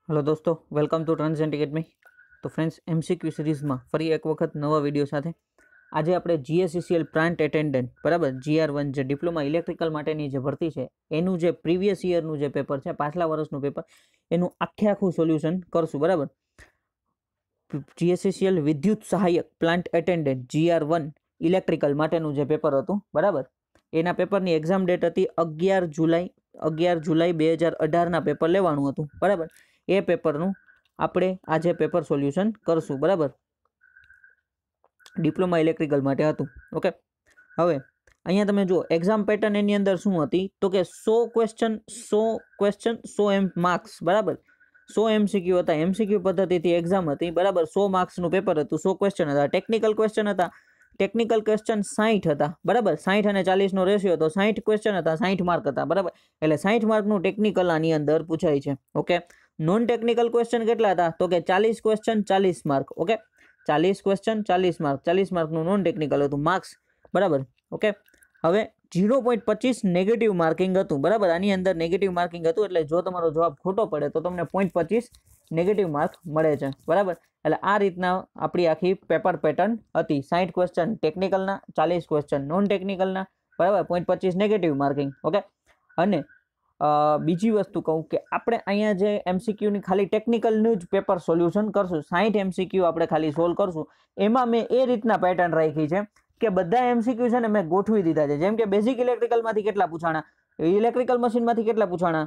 Hello दोस्तों, welcome to ट्रांजेंट academy. तो friends, MCQ series में फरी एक वखत नवा विडियो साथे आज आपणे जीएससीसीएल प्लांट एटेन्डન્ટ बराबर GR1 जे डिप्लोमा इलेक्ट्रिकल माटेनी जे भरती है एनु जे प्रीवियस ईयरनु जे पेपर है, पाछला वर्षनु पेपर, एनु आखे आखुं सोल्यूशन करशुं बराबर। जीएससीसीएल विद्युत सहायक प्लांट एटेन्डન્ટ GR1 इलेक्ट्रिकल माटेनु जे पेपर हतुं बराबर, एना पेपरनी एक्जाम डेट हती 11 जुलाई 2018 ना पेपर लेवानुं हतुं बराबर। ए पेपरનું આપણે આજે પેપર સોલ્યુશન કરશું બરાબર। ડિપ્લોમા ઇલેક્ટ્રિકલ માટે હતું ઓકે। હવે અહીંયા તમે જુઓ એક્ઝામ પેટર્ન એની અંદર શું હતી તો કે 100 ક્વેશ્ચન 100 માર્ક્સ બરાબર। 100 MCQ હતા, MCQ પદ્ધતિથી એક્ઝામ હતી બરાબર। 100 માર્ક્સનું પેપર હતું, 100 ક્વેશ્ચન હતા, ટેકનિકલ ક્વેશ્ચન હતા, ટેકનિકલ ક્વેશ્ચન 60 હતા બરાબર। 60 અને 40 નો રેશિયો હતો, 60 ક્વેશ્ચન હતા, 60 માર્ક હતા બરાબર। એટલે 60 માર્કનું ટેકનિકલ આની અંદર પૂછાય છે ઓકે। नॉन टेक्निकल क्वेश्चन केटला था तो के 40 question 40 mark okay. 40 question 40 mark, 40 mark नु नॉन टेक्निकल हतुं मार्क्स बराबर ओके। हवे 0.25 नेगेटिव मार्किंग हतुं बराबर। आनी अंदर नेगेटिव मार्किंग हतुं એટલે જો તમારો જવાબ ખોટો પડે તો તમને 0.25 નેગેટિવ માર્ક મળે છે બરાબર। એટલે આ રીતના આપણી આખી પેપર પેટર્ન હતી। 60 ક્વેશ્ચન ટેકનિકલના, 40 ક્વેશ્ચન નોન ટેકનિકલના બરાબર, 0.25 નેગેટિવ માર્કિંગ ઓકે। અને બીજી વસ્તુ કહું કે આપણે અહીંયા જે MCQ ની ખાલી ટેકનિકલનું જ પેપર સોલ્યુશન કરશું। 60 MCQ આપણે ખાલી સોલ્વ કરશું। એમાં મેં એ રીતના પેટર્ન રાખી છે કે બધા MCQ છે ને મેં ગોઠવી દીધા છે। જેમ કે બેઝિક ઇલેક્ટ્રિકલમાંથી કેટલા પૂછાણા, ઇલેક્ટ્રિકલ મશીનમાંથી કેટલા પૂછાણા,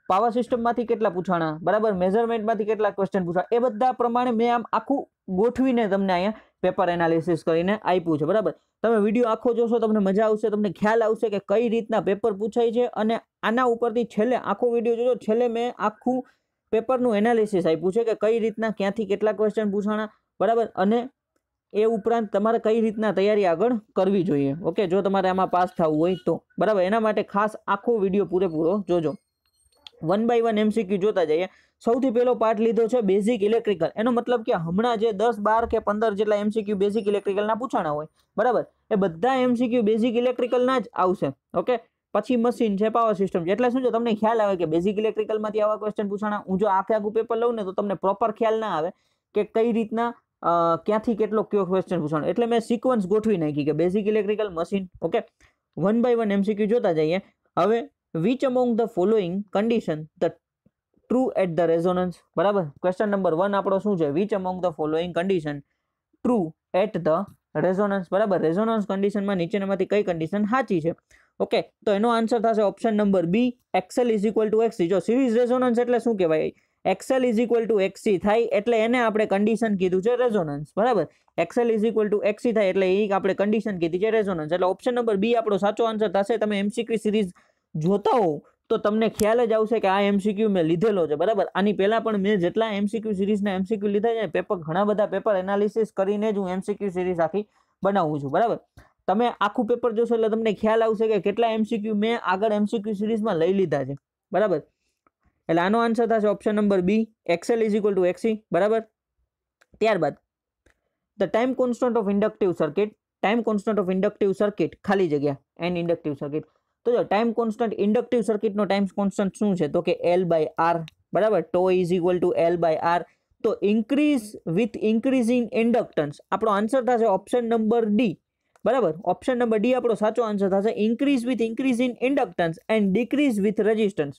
પાવર સિસ્ટમમાંથી કેટલા પૂછાણા બરાબર, મેઝરમેન્ટમાંથી કેટલા ક્વેશ્ચન પૂછાણા, એ બધા પ્રમાણે મેં આમ આખું ગોઠવીને તમને અહીંયા પેપર એનાલિસિસ કરીને આપ્યું છે બરાબર। તમે વિડીયો આખો જોશો તમને મજા આવશે, તમને ખ્યાલ આવશે કે કઈ રીતના પેપર પૂછાય છે। અને આના ઉપરથી છેલ્લે આખો વિડીયો જોજો, છેલ્લે મેં આખું પેપરનું એનાલિસિસ આપ્યું છે કે કઈ રીતના ક્યાંથી કેટલા ક્વેશ્ચન પૂછાણા બરાબર। અને એ ઉપરાંત તમારે કઈ રીતના તૈયારી આગળ કરવી જોઈએ ઓકે, જો તમારે આમાં પાસ થવું હોય તો બરાબર। એના માટે ખાસ આખો વિડીયો પૂરેપૂરો જોજો। 1 બાય 1 MCQ જોતા જઈએ। સૌથી પહેલો પાર્ટ લીધો છે બેઝિક ઇલેક્ટ્રિકલ। એનો મતલબ કે હમણાં જે 10, 12 કે 15 જેટલા MCQ બેઝિક ઇલેક્ટ્રિકલના પૂછાણા હોય બરાબર, એ બધા MCQ બેઝિક ઇલેક્ટ્રિકલના જ આવશે ઓકે। પછી મશીન છે, પાવર સિસ્ટમ છે, એટલે શું છે તમને ખ્યાલ આવે કે બેઝિક ઇલેક્ટ્રિકલમાંથી આવા ક્વેશ્ચન પૂછાણા। હું જો આખું પેપર લઉં ને તો તમને પ્રોપર ખ્યાલ ના આવે કે કઈ રીતના ક્યાંથી કેટલો કયો ક્વેશ્ચન પૂછાણો। એટલે મેં સિક્વન્સ ગોઠવી નાખી કે basic electrical, machine okay. 1 by 1 MCQ જોતા જઈએ। હવે which among the following condition the true at the resonance બરાબર। ક્વેશ્ચન નંબર 1 આપણો શું છે, which among the following condition true at the resonance બરાબર। રેઝોનન્સ કન્ડિશનમાં નીચેનામાંથી કઈ કન્ડિશન સાચી છે ઓકે। તો એનો આન્સર થશે option number B, XL = XC। જો સિરીઝ રેઝોનન્સ એટલે શું કહેવાય, XL = XC થાય એટલે એને આપણે કન્ડિશન કીધું છે રેઝોનન્સ બરાબર। XL = XC થાય એટલે એ આપણે કન્ડિશન કીધી છે રેઝોનન્સ। એટલે ઓપ્શન નંબર બી આપણો સાચો આન્સર થશે। તમે MCQ સિરીઝ જોતા હો તો તમને ખ્યાલ જ આવશે કે આ MCQ મેં લીધેલો છે બરાબર। આની પહેલા પણ મેં જેટલા MCQ સિરીઝના MCQ લીધા છે પેપર, ઘણા બધા પેપર એનાલિસિસ કરીને જ હું MCQ સિરીઝ આખી બનાવું છું બરાબર। તમે આખું પેપર જોશો એટલે તમને ખ્યાલ આવશે કે કેટલા MCQ મેં આગળ MCQ સિરીઝમાં લઈ લીધા છે બરાબર। એટલે આનો આન્સર થશે option number B, XL = XC બરાબર। ત્યારબાદ the time constant of inductive circuit, time constant of inductive circuit ખાલી જગ્યા એન ઇન્ડક્ટિવ સર્કિટ। તો જો ટાઈમ કોન્સ્ટન્ટ ઇન્ડક્ટિવ સર્કિટનો ટાઈમ કોન્સ્ટન્ટ શું છે તો કે L/R બરાબર। τ = L/R। તો increase with increase in inductance આપણો આન્સર થશે ઓપ્શન નંબર ડી બરાબર। ઓપ્શન નંબર ડી આપણો સાચો આન્સર થશે। Increase with increase in inductance and decrease with resistance,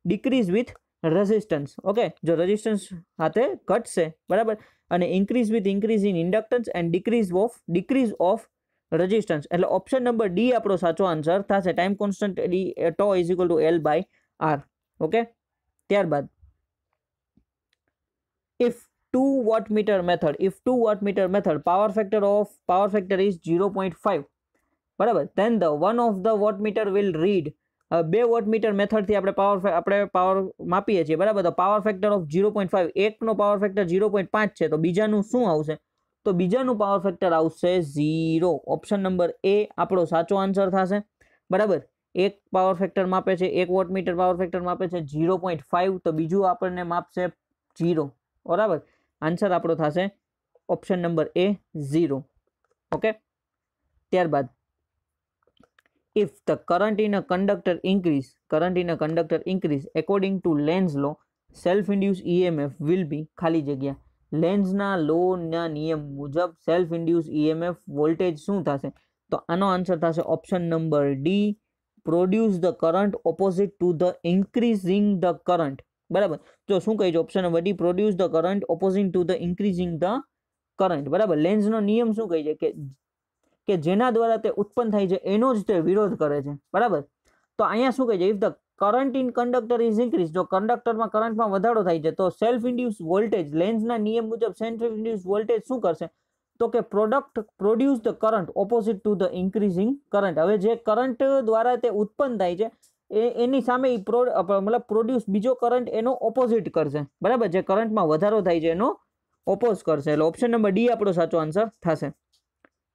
decrease with resistance okay. જો રેઝિસ્ટન્સ સાથે ઘટશે બરાબર, અને increase with increase in inductance and decrease of resistance, એટલે ઓપ્શન નંબર ડી આપણો સાચો આન્સર થશે। Time constant τ = L/R okay. ત્યારબાદ if 2 wattmeter method power factor is 0.5 બરાબર, then the one of the wattmeter will read 2 wattmeter method થી આપણે power માપીએ છીએ બરાબર। તો પાવર ફેક્ટર ઓફ 0.5, એકનો પાવર ફેક્ટર 0.5 છે તો બીજાનું શું આવશે તો બીજાનું પાવર ફેક્ટર આવશે 0। ઓપ્શન નંબર એ આપણો સાચો આન્સર થશે બરાબર। એક પાવર ફેક્ટર માપે છે, એક વોટમીટર પાવર ફેક્ટર માપે છે 0.5, તો બીજું આપણને માપશે 0 બરાબર। આન્સર આપણો થશે ઓપ્શન નંબર એ 0 ઓકે। ત્યારબાદ if the current in a conductor increase according to Lenz law, self-induced EMF will be ખાલી જગ્યા લેન્ઝના લો ના નિયમ મુજબ સેલ્ફ ઇન્ડ્યુસ EMF વોલ્ટેજ શું થશે? તો આનો આન્સર થશે option number D, produce the current opposite to the increasing the current. બરાબર, જો શું કહે છે option number D, produce the current opposite to the increasing the current. બરાબર, લેન્ઝનો નિયમ શું કહે છે કે જેના દ્વારા તે ઉત્પન્ન થાય છે એનો જ તે વિરોધ કરે છે. બરાબર, તો અહીંયા શું કહે છે, if the current in conductor is increase, જો કંડક્ટરમાં કરંટમાં વધારો થાય છે તો સેલ્ફ ઇન્ડ્યુસ વોલ્ટેજ, લેન્ઝના નિયમ મુજબ સેલ્ફ ઇન્ડ્યુસ વોલ્ટેજ શું કરશે? તો કે produce the current opposite to the increasing current. હવે જે કરંટ દ્વારા તે ઉત્પન્ન થાય છે એની સામે મતલબ પ્રોડ્યુસ બીજો કરંટ એનો ઓપોઝિટ કરશે. બરાબર, જે કરંટમાં વધારો થાય છે એનો ઓપોઝ કરશે. એટલે ઓપ્શન નંબર ડી આપણો સાચો આન્સર થશે.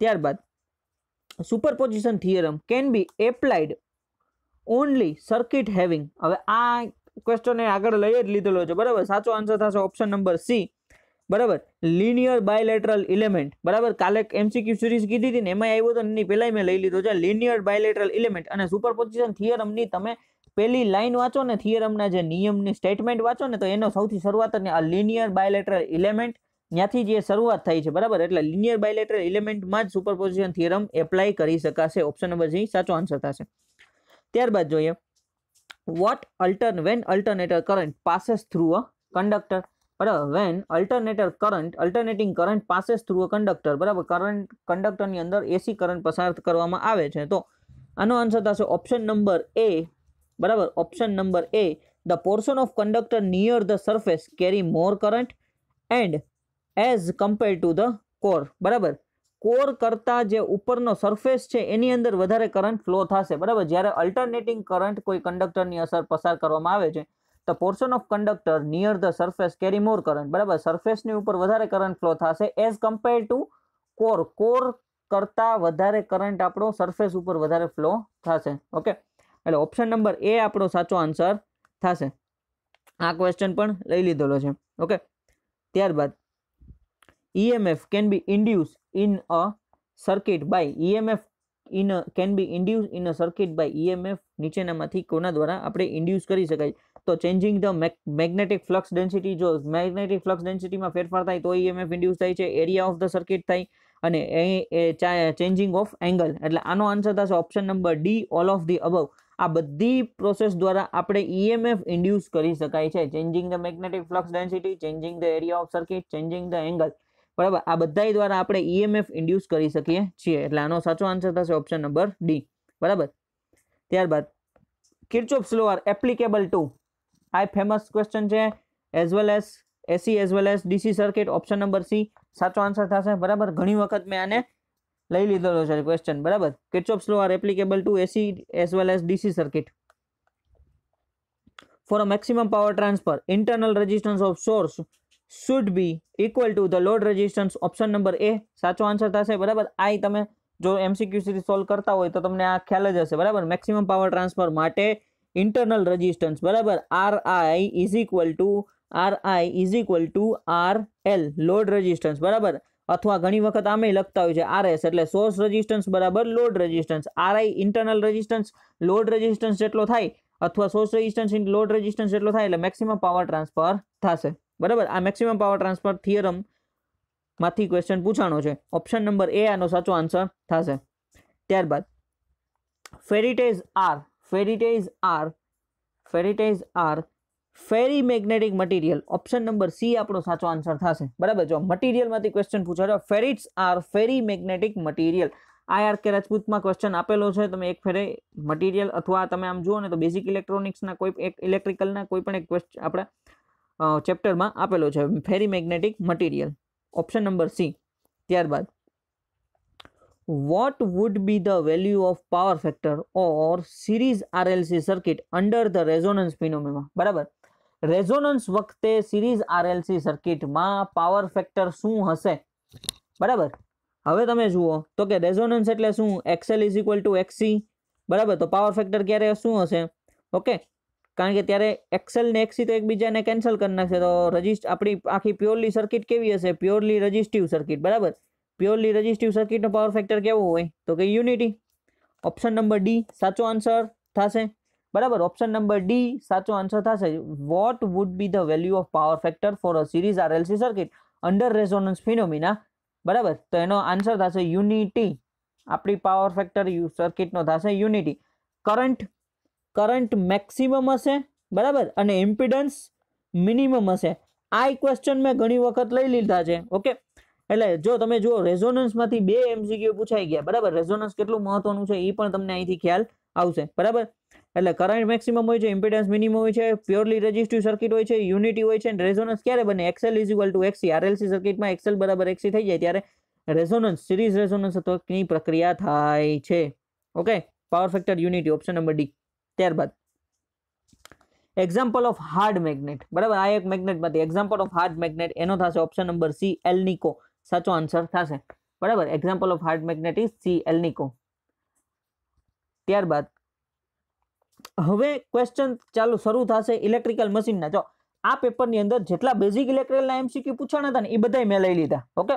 ત્યારબાદ superposition theorem can be applied only circuit having. હવે આ ક્વેશ્ચન આગળ લઈ જ લીધેલો છે. બરાબર, સાચો આન્સર થશે ઓપ્શન નંબર સી. બરાબર, લિનિયર બાયલેટરલ એલિમેન્ટ. બરાબર, કાલે એમસીક્યુ સિરીઝ કીધી હતી ને એમાં આવ્યો હતો, એની પહેલા મેં લઈ લીધો છે લિનિયર બાયલેટરલ એલિમેન્ટ. અને સુપરપોઝિશન થિયરમની તમે પહેલી લાઈન વાંચો ને, થિયરમના જે નિયમની સ્ટેટમેન્ટ વાંચો ને, તો એનો સૌથી શરૂઆત આ લિનિયર બાયલેટરલ એલિમેન્ટ ત્યાંથી જે શરૂઆત થાય છે. બરાબર, એટલે લિનિયર બાયલેટરલ એલિમેન્ટમાં જ સુપરપોઝિશન થિયરમ એપ્લાય કરી શકાશે. ઓપ્શન નંબર સી સાચો આન્સર થશે. ત્યારબાદ જોઈએ when alternator current passes through a conductor. બરાબર, when alternating current passes through a conductor. બરાબર, કરંટ કંડક્ટરની અંદર એસી કરંટ પસાર કરવામાં આવે છે તો આનો આન્સર થશે ઓપ્શન નંબર એ. બરાબર, option number A, the portion of conductor near the surface carry more current and as compare to the core. બરાબર, કોર કરતા જે ઉપરનો સરફેસ છે એની અંદર વધારે કરંટ ફ્લો થશે. બરાબર, જ્યારે અલ્ટરનેટિંગ કરંટ કોઈ કંડક્ટરની અસર પસાર કરવામાં આવે છે તો portion of conductor near the surface carry more current. બરાબર, સરફેસની ઉપર વધારે કરંટ ફ્લો થશે as compare two core. Core કરતા વધારે કરંટ આપણો સરફેસ ઉપર વધારે ફ્લો થશે. ઓકે, એટલે ઓપ્શન નંબર એ આપણો સાચો આન્સર થશે. આ ક્વેશ્ચન પણ લઈ લીધેલો છે. ઓકે, ત્યારબાદ EMF can be induced in a circuit by EMF નીચેનામાંથી કોના દ્વારા આપણે ઇન્ડ્યુસ કરી શકાય? તો changing the magnetic flux density. જો મેગ્નેટિક ફ્લક્સ ડેન્સિટીમાં ફેરફાર થાય તો EMF ઇન્ડ્યુસ થાય છે. એરિયા ઓફ ધ સર્કિટ થાય અને ચેન્જિંગ ઓફ એંગલ. એટલે આનો આન્સર થશે option number D, all of the above. આ બધી પ્રોસેસ દ્વારા આપણે EMF ઇન્ડ્યુસ કરી શકાય છે. Changing the magnetic flux density, changing the area of circuit, changing the angle. બરાબર, આ બધા દ્વારા આપણે EMF ઇન્ડ્યુસ કરી શકીએ છીએ. એટલે આનો સાચો આન્સર થશે ઓપ્શન નંબર ડી. બરાબર, ત્યારબાદ Kirchhoff's law are applicable to. આ ફેમસ ક્વેશ્ચન છે, as well as AC as well as DC circuit. Option number C સાચો આન્સર થશે. બરાબર, ઘણી વખત મેં આને લઈ લીધેલો છે ક્વેશ્ચન. બરાબર, Kirchhoff's law are applicable to AC as well as DC circuit. For a maximum power transfer internal resistance of source should be equal to the load resistance. Option number A સાચો answer થશે. બરાબર, આ તમે જો MCQ series solve કરતા હોય તો તમને આ ખ્યાલ જ હશે. બરાબર, મેક્સિમમ પાવર ટ્રાન્સફર માટે ઇન્ટરનલ રેઝિસ્ટન્સ. બરાબર, RI is equal two RL load resistance. બરાબર, અથવા ઘણી વખત આમે લખતા હોય છે RS એટલે સોર્સ રેઝિસ્ટન્સ બરાબર load resistance. RI internal resistance load resistance જેટલો થાય અથવા સોર્સ રેઝિસ્ટન્સ લોડ રેઝિસ્ટન્સ જેટલો થાય એટલે મેક્સિમમ પાવર ટ્રાન્સફર થશે. બરાબર, આ મેક્સિમમ પાવર ટ્રાન્સફર થિયરમ માંથી ક્વેશ્ચન પૂછાણો છે. ઓપ્શન નંબર એ આનો સાચો આન્સર થશે. ત્યારબાદ ferrites are ferrimagnetic material. Option number C આપણો સાચો આન્સર થશે. બરાબર, જો મટીરિયલમાંથી ક્વેશ્ચન પૂછાયો, ferrites are ferrimagnetic material. IR કે રાજપૂતમાં ક્વેશ્ચન આપેલો છે. તમે એક ફેરે મટીરિયલ અથવા તમે આમ જુઓ ને તો બેઝિક ઇલેક્ટ્રોનિક્સના કોઈ એક ઇલેક્ટ્રિકલના કોઈ પણ એક ક્વેશ્ચન આપણા ચેપ્ટરમાં આપેલો છે, ferrimagnetic material. Option number C. ત્યારબાદ what would be the value of power factor or series RLC circuit under the resonance phenomena? બરાબર, રેઝોનન્સ વખતે સિરીઝ RLC સર્કિટમાં પાવર ફેક્ટર શું હશે? બરાબર, હવે તમે જુઓ તો કે રેઝોનન્સ એટલે શું? XL is equal two XC. બરાબર, તો પાવર ફેક્ટર ક્યારે શું હશે? ઓકે, કારણ કે ત્યારે XL ને XC તો એકબીજાને કેન્સલ કરી નાખશે તો આપણી આખી પ્યોરલી સર્કિટ કેવી હશે? Purely resistive circuit. બરાબર, પ્યોરલી રેઝિસ્ટિવ સર્કિટનો પાવર ફેક્ટર કેવો હોય? તો કે યુનિટી. ઓપ્શન નંબર ડી સાચો આન્સર થશે, બરાબર. ઓપ્શન નંબર ડી સાચો આન્સર થશે. What would be the value of power factor for a series RLC circuit under resonance phenomena, બરાબર. તો એનો આન્સર થશે યુનિટી. આપણી પાવર ફેક્ટર સર્કિટનો થશે યુનિટી. કરંટ મેક્સિમમ હશે, બરાબર, અને ઇમ્પિડન્સ મિનિમમ હશે. આ ક્વેશ્ચન મેં ઘણી વખત લઈ લીધા છે. ઓકે, એટલે જો તમે જુઓ રેઝોનન્સમાંથી 2 MCQ પૂછાઈ ગયા, બરાબર. રેઝોનન્સ કેટલું મહત્વનું છે એ પણ તમને અહીંથી ખ્યાલ આવશે, બરાબર. એટલે કરંટ મેક્સિમમ હોય છે, ઇમ્પિડન્સ મિનિમમ હોય છે, પ્યોરલી રેઝિસ્ટિવ સર્કિટ હોય છે, યુનિટી હોય છે. રેઝોનન્સ ક્યારે બને? XL = XC. RLC સર્કિટમાં XL = XC થઈ જાય ત્યારે રેઝોનન્સ, સિરીઝ રેઝોનન્સ ની પ્રક્રિયા થાય છે. Okay, power factor unity, option number D. ત્યારબાદ એક્ઝામ્પલ ઓફ હાર્ડ મેગ્નેટ, બરાબર. આ એક મેગ્નેટમાંથી એક્ઝામ્પલ ઓફ હાર્ડ મેગ્નેટ એનો થશે ઓપ્શન નંબર સી એલ્નિકો. સાચો આન્સર થશે, બરાબર. Example of hard magnet is C Alnico. ત્યારબાદ હવે ક્વેશ્ચન ચાલુ શરૂ થશે ઇલેક્ટ્રિકલ મશીનના. જો આ પેપરની અંદર જેટલા બેઝિક ઇલેક્ટ્રિકલના MCQ પૂછાણા હતા ને એ બધા મેં લઈ લીધા. ઓકે,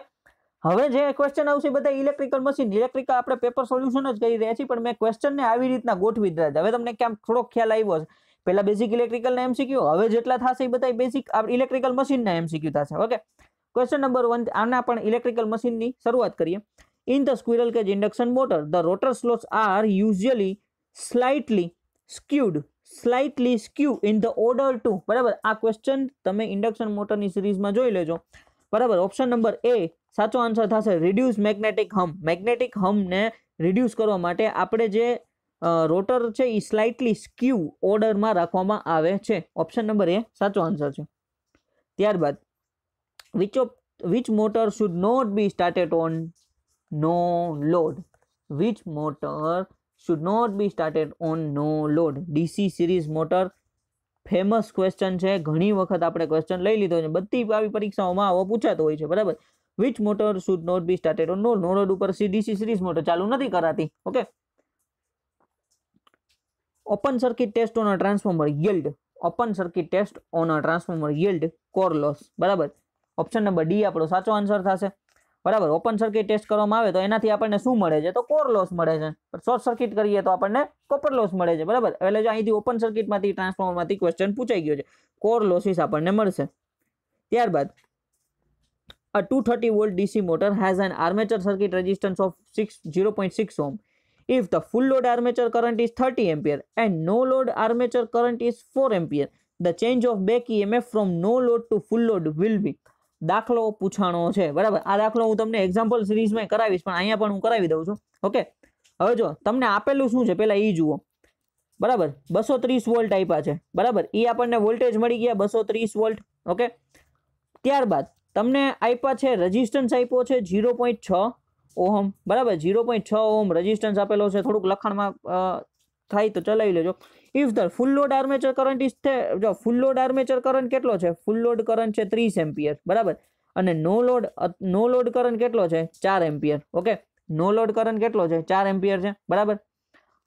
હવે જે ક્વેશ્ચન આવશે બધા ઇલેક્ટ્રિકલ મશીન, ઇલેક્ટ્રિકલ આપણે પેપર સોલ્યુશન જ કરી રહ્યા છીએ, પણ મેં ક્વેશ્ચનને આવી રીતના ગોઠવી દીધા છે. હવે તમને કેમ થોડો ખ્યાલ આવ્યો છે? પહેલા બેઝિક ઇલેક્ટ્રિકલના MCQ, હવે જેટલા થશે એ બધા બેઝિક ઇલેક્ટ્રિકલ મશીનના MCQ થશે. ઓકે, ક્વેશ્ચન નંબર 1, આના પણ ઇલેક્ટ્રિકલ મશીનની શરૂઆત કરીએ. In the squirrel cage induction motor the rotor slots are usually slightly skew in the order to, બરાબર. આ ક્વેશ્ચન તમે ઇન્ડક્શન મોટરની સિરીઝમાં જોઈ લેજો, બરાબર. ઓપ્શન નંબર એ સાચો આન્સર થશે રિડ્યુસ મેગ્નેટિક હમ. મેગ્નેટિક હમને રિડ્યુસ કરવા માટે આપણે જે રોટર છે એ સ્લાઇટલી સ્ક્યુ ઓર્ડરમાં રાખવામાં આવે છે. ઓપ્શન નંબર એ સાચો આન્સર છે. ત્યારબાદ which motor should not be started on no load? વિચ મોટર should not be started on no load? DC series motor famous question છે, ઘણી વખત આપણે ક્વેશ્ચન લઈ લીધો છે, બધી આવી પરીક્ષાઓમાં આવો પૂછાતો હોય છે, બરાબર. Which motor should not be started on no load ઉપર DC સિરીઝ મોટર ચાલુ નથી કરાતી. Okay, open circuit test on a transformer yield. Open circuit test on a transformer yield core loss, બરાબર. ઓપ્શન નંબર ડી આપણો સાચો answer થશે, બરાબર. Open circuit test કરવામાં આવે તો એનાથી આપણને શું મળે છે? તો કોર લોસ મળે છે. શોર્ટ સર્કિટ કરીએ તો આપણને કોપર લોસ મળે છે, બરાબર. એટલે જો અહીંથી ઓપન સર્કિટમાંથી ટ્રાન્સફોર્મરમાંથી ક્વેશ્ચન પૂછાઈ ગયો છે, કોર લોસીસ આપણને મળશે. ત્યારબાદ a 230 volt DC motor has an armature circuit resistance of 0.6 ohm. If the full load armature current is 30 ampere and no load armature current is 4 ampere, the change of back EMF from no load to full load will be. દાખલો પૂછાણો છે, બરાબર. આ દાખલો હું તમને example સિરીઝમાં કરાવીશ, પણ અહીંયા પણ હું કરાવી દઉં છું. ઓકે, હવે જો તમને આપેલું શું છે પહેલા એ જુઓ, બરાબર. 230 વોલ્ટ આપ્યા છે, બરાબર. એ આપણને વોલ્ટેજ મળી ગયા 230 વોલ્ટ. ઓકે, ત્યારબાદ તમને આપ્યા છે રેઝિસ્ટન્સ આપ્યો છે 0.6 ઓહમ, બરાબર. 0.6 ઓહમ રેઝિસ્ટન્સ આપેલો છે. થોડુંક લખાણમાં થાય તો ચલાવી લેજો. If the full load armature current is, જો ફૂલ લોડ આર્મેચર કરંટ કેટલો છે? ફૂલ લોડ કરંટ છે 30 એમ્પિયર, બરાબર. અને નો લોડ કરંટ કેટલો છે? 4 એમ્પિયર. ઓકે, નો લોડ કરંટ કેટલો છે? 4 એમ્પિયર છે, બરાબર.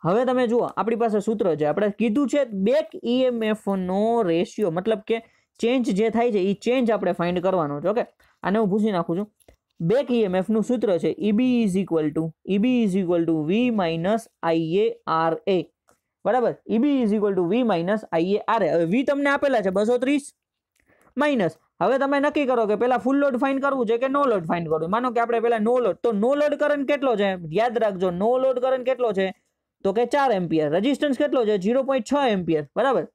હવે તમે જુઓ આપણી પાસે સૂત્ર છે, આપણે કીધું છે બેક EMF નો રેશિયો, મતલબ કે ચેન્જ જે થાય છે એ ચેન્જ આપણે ફાઇન્ડ કરવાનો છે. ઓકે, આને હું પૂછી નાખું છું. બેક EMF નું સૂત્ર છે EB = V - IARA, બરાબર. EB = V - IARA. હવે V તમને આપેલા છે 230 માઇનસ. હવે તમે નક્કી કરો કે પેલા ફૂલ લોડ ફાઇન્ડ કરવું છે કે નો લોડ ફાઇન્ડ કરવું. માનો કે આપણે પેલા નો લોડ, તો નો લોડ કરંટ કેટલો છે? યાદ રાખજો, નો લોડ કરંટ કેટલો છે? તો કે 4 એમ્પિયર. રેઝિસ્ટન્સ કેટલો છે? 0.6 એમ્પિયર, બરાબર.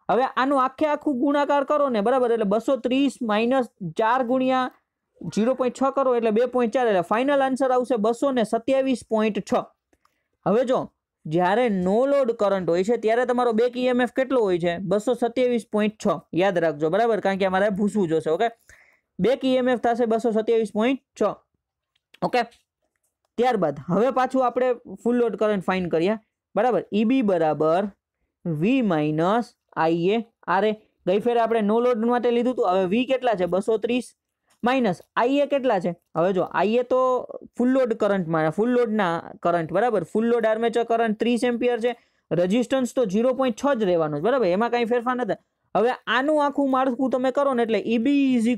હવે આનું આખું ગુણાકાર કરો ને, બરાબર. એટલે 230 માઇનસ 4 ગુણ્યા 0.6 કરો એટલે 2.4, એટલે ફાઇનલ આન્સર આવશે 227.6. હવે જો જ્યારે નો લોડ કરંટ હોય છે ત્યારે તમારો બેક EMF કેટલો હોય છે? 227.6. યાદ રાખજો, બરાબર, કારણ કે અમારે ભૂસવું જોશે. ઓકે, બેક EMF થશે 227.6. ઓકે, ત્યારબાદ હવે પાછું આપણે ફૂલ લોડ કરંટ ફાઇન્ડ કરીએ, બરાબર. EB = V - IARA. ગઈ ફેરે આપણે નો લોડ માટે લીધું હતું. હવે V કેટલા છે? 230 માઇનસ IA કેટલા છે? હવે જો IA તો ફૂલ લોડ કરંટમાં, ફૂલ લોડના કરંટ, બરાબર. Full load armature current 30 ampere છે. રેઝિસ્ટન્સ તો 0.6 જ રહેવાનું છે, બરાબર. એમાં કાંઈ ફેરફાર નથી. હવે આનું આખું માળખું તમે કરો ને એટલે EB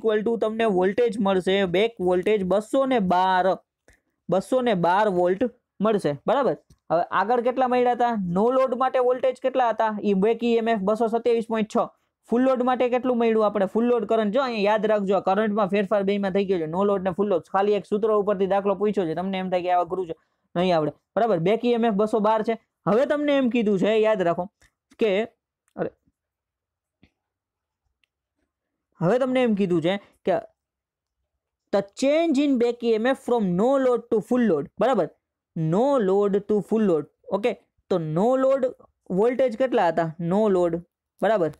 = તમને વોલ્ટેજ મળશે, બેક વોલ્ટેજ 212 વોલ્ટ મળશે, બરાબર. હવે આગળ કેટલા મળ્યા હતા? નો લોડ માટે વોલ્ટેજ કેટલા હતા? એ બેક EMF 227.6. ફૂલ લોડ માટે કેટલું મળ્યું આપણે? ફૂલ લોડ કરંટ, જો અહીંયા યાદ રાખજો, આ કરંટમાં ફેરફાર બેમાં થઈ ગયો છે. નો લોડ ને ફૂલ લોડ, ખાલી એક સૂત્ર ઉપરથી દાખલો પૂછ્યો છે, તમને એમ થાય કે આવા ગુરુ છે, નહીં આવડે, બરાબર. બેક EMF 212 છે. હવે તમને એમ કીધું છે, યાદ રાખો કે હવે તમને એમ કીધું છે કે the change in back EMF from no load to full load, બરાબર. No load to full load, okay. તો નો લોડ વોલ્ટેજ કેટલા હતા? નો લોડ, બરાબર,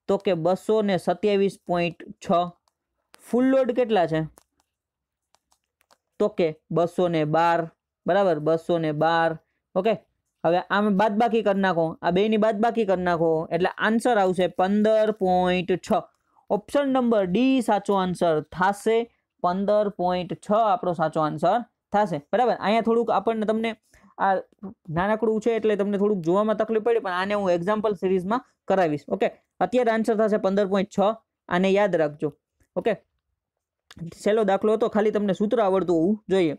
તો કે 227.6. ફૂલ લોડ કેટલા છે? તો કે 212, બરાબર, 212, ઓકે. હવે આમ બાદબાકી કરી નાખો, આ બેની બાદબાકી કરી નાખો, એટલે આન્સર આવશે 15.6. ઓપ્શન નંબર ડી સાચો આન્સર થશે. 15.6 આપણો સાચો આન્સર થશે, બરાબર. અહીંયા થોડુંક આપણને તમને આ નાનકડું છે એટલે તમને થોડુંક જોવામાં તકલીફ પડી, પણ આને હું એક્ઝામ્પલ સિરીઝમાં કરાવીશ, ઓકે. અત્યારે આન્સર થશે 15.6. આને યાદ રાખજો, ઓકે. છેલ્લો દાખલો હતો, ખાલી તમને સૂત્ર આવડતું હોવું જોઈએ.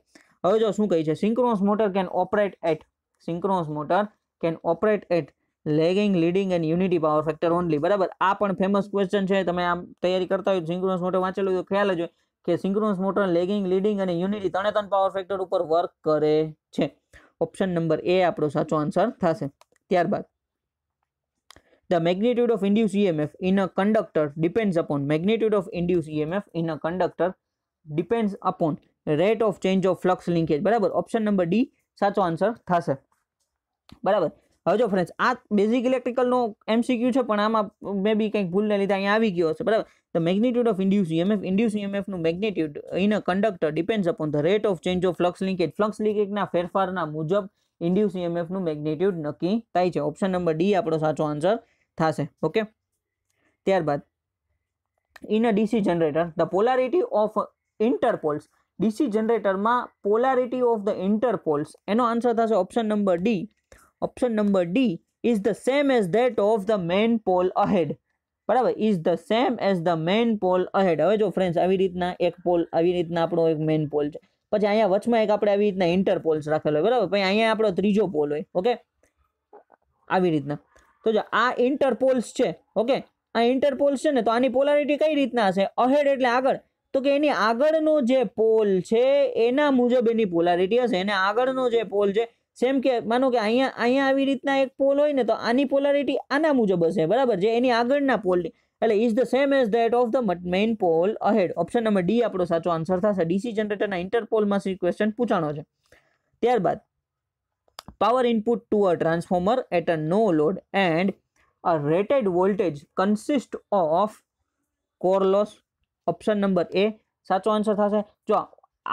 હવે જો શું કહે છે, synchronous motor can operate at, synchronous motor can operate at lagging, leading and unity power factor only, બરાબર. આ પણ ફેમસ ક્વેશ્ચન છે, તમે આમ તૈયારી કરતા હોય સિંક્રોનસ મોટર વાંચેલું તો ખ્યાલ જ હોય કે સિંક્રોનસ મોટર લેગિંગ, લીડિંગ અને યુનિટી 3 પાવર ફેક્ટર ઉપર વર્ક કરે છે. ઓપ્શન નંબર એ આપણો સાચો આન્સર થશે. ત્યારબાદ the magnitude of induced EMF in a conductor depends upon, magnitude of induced EMF in a conductor depends upon rate of change of flux linkage, બરાબર. Option number D સાચો answer થશે, બરાબર. હવે જો ફ્રેન્ડ્સ, આ basic ઇલેક્ટ્રિકલનો MCQ છે, પણ આમાં મે બી કંઈક ભૂલને લીધે અહીંયા આવી ગયો હશે, બરાબર. The magnitude of induced EMF નું magnitude in a conductor depends upon the rate of change of flux linkage, flux લિંકેજના ફેરફારના મુજબ ઇન્ડ્યુસ EMF નું મેગ્નિટ્યુડ નક્કી થાય છે. ઓપ્શન નંબર ડી આપણો સાચો આન્સર થશે, ઓકે. ત્યારબાદ in a DC generator the polarity of interpoles, DC જનરેટરમાં પોલારિટી ઓફ ધ ઇન્ટરપોલ્સ, એનો આન્સર થશે option number D. Option number D is the same as that of the main pole ahead, બરાબર. Is the same as the main pole ahead. હવે જો friends, આવી રીતના એક pole, આવી રીતના આપણો એક મેઇન પોલ છે, પછી અહીંયા વચમાં એક આપણે આવી રીતના ઇન્ટરપોલ્સ રાખેલો હોય, બરાબર. પછી અહીંયા આપણો ત્રીજો પોલ હોય, ઓકે, આવી રીતના. તો જો આ ઇન્ટરપોલ્સ છે, ઓકે, આ ઇન્ટરપોલ્સ છે ને, તો આની પોલારિટી કઈ રીતના હશે? અહેડ એટલે આગળ, તો કે એની આગળનો જે પોલ છે એના મુજબ એની પોલારિટી હશે. એને આગળનો જે પોલ છે, સેમ કે માનો કે અહીંયા આવી રીતના એક પોલ હોય ને, તો આની પોલારિટી આના મુજબ હશે, બરાબર, જે એની આગળના પોલની, એટલે is the same as that of the main pole ahead. Option number D આપણો સાચો આન્સર થશે. ડીસી જનરેટરના ઇન્ટરપોલમાં ક્વેશ્ચન પૂછાણો છે. ત્યારબાદ power input to a transformer at a no load and a rated voltage consist of core loss. Option number A સાચો answer થશે. જો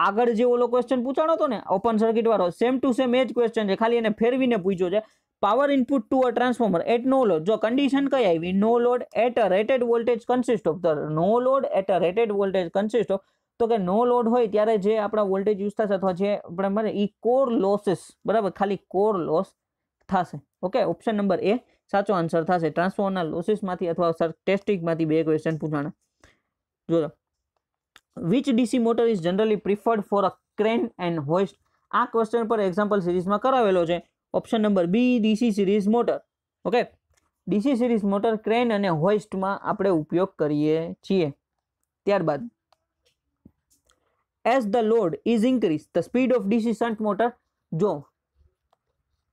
આગળ જે ઓલો ક્વેશ્ચન પૂછાણો હતો ને ઓપન સર્કિટ વાળો, સેમ ટુ સેમ એ જ ક્વેશ્ચન છે, ખાલી એને ફેરવીને પૂછ્યો છે. Power input to a transformer at no load, જો કન્ડિશન કઈ આવી? No load at a rated voltage consist of, the no load at a rated voltage consist of, તો કે નો લોડ હોય ત્યારે જે આપણા વોલ્ટેજ યુઝ થશે અથવા જે આપણે મળે એ કોર લોસીસ, બરાબર, ખાલી કોર લોસ થશે, ઓકે. ઓપ્શન નંબર એ સાચો આન્સર થશે. ટ્રાન્સફોર્મરના લોસીસમાંથી અથવા ટેસ્ટિંગમાંથી બે ક્વેશ્ચન પૂછાણા. જો which DC motor is generally preferred for a crane and hoist, આ ક્વેશ્ચન પર એક્ઝામ્પલ સિરીઝમાં કરાવેલો છે. Option number B DC series motor, okay. DC series motor crane અને હોઇસ્ટમાં આપણે ઉપયોગ કરીએ છીએ. ત્યારબાદ as the load is increase the speed of DC shunt motor, જો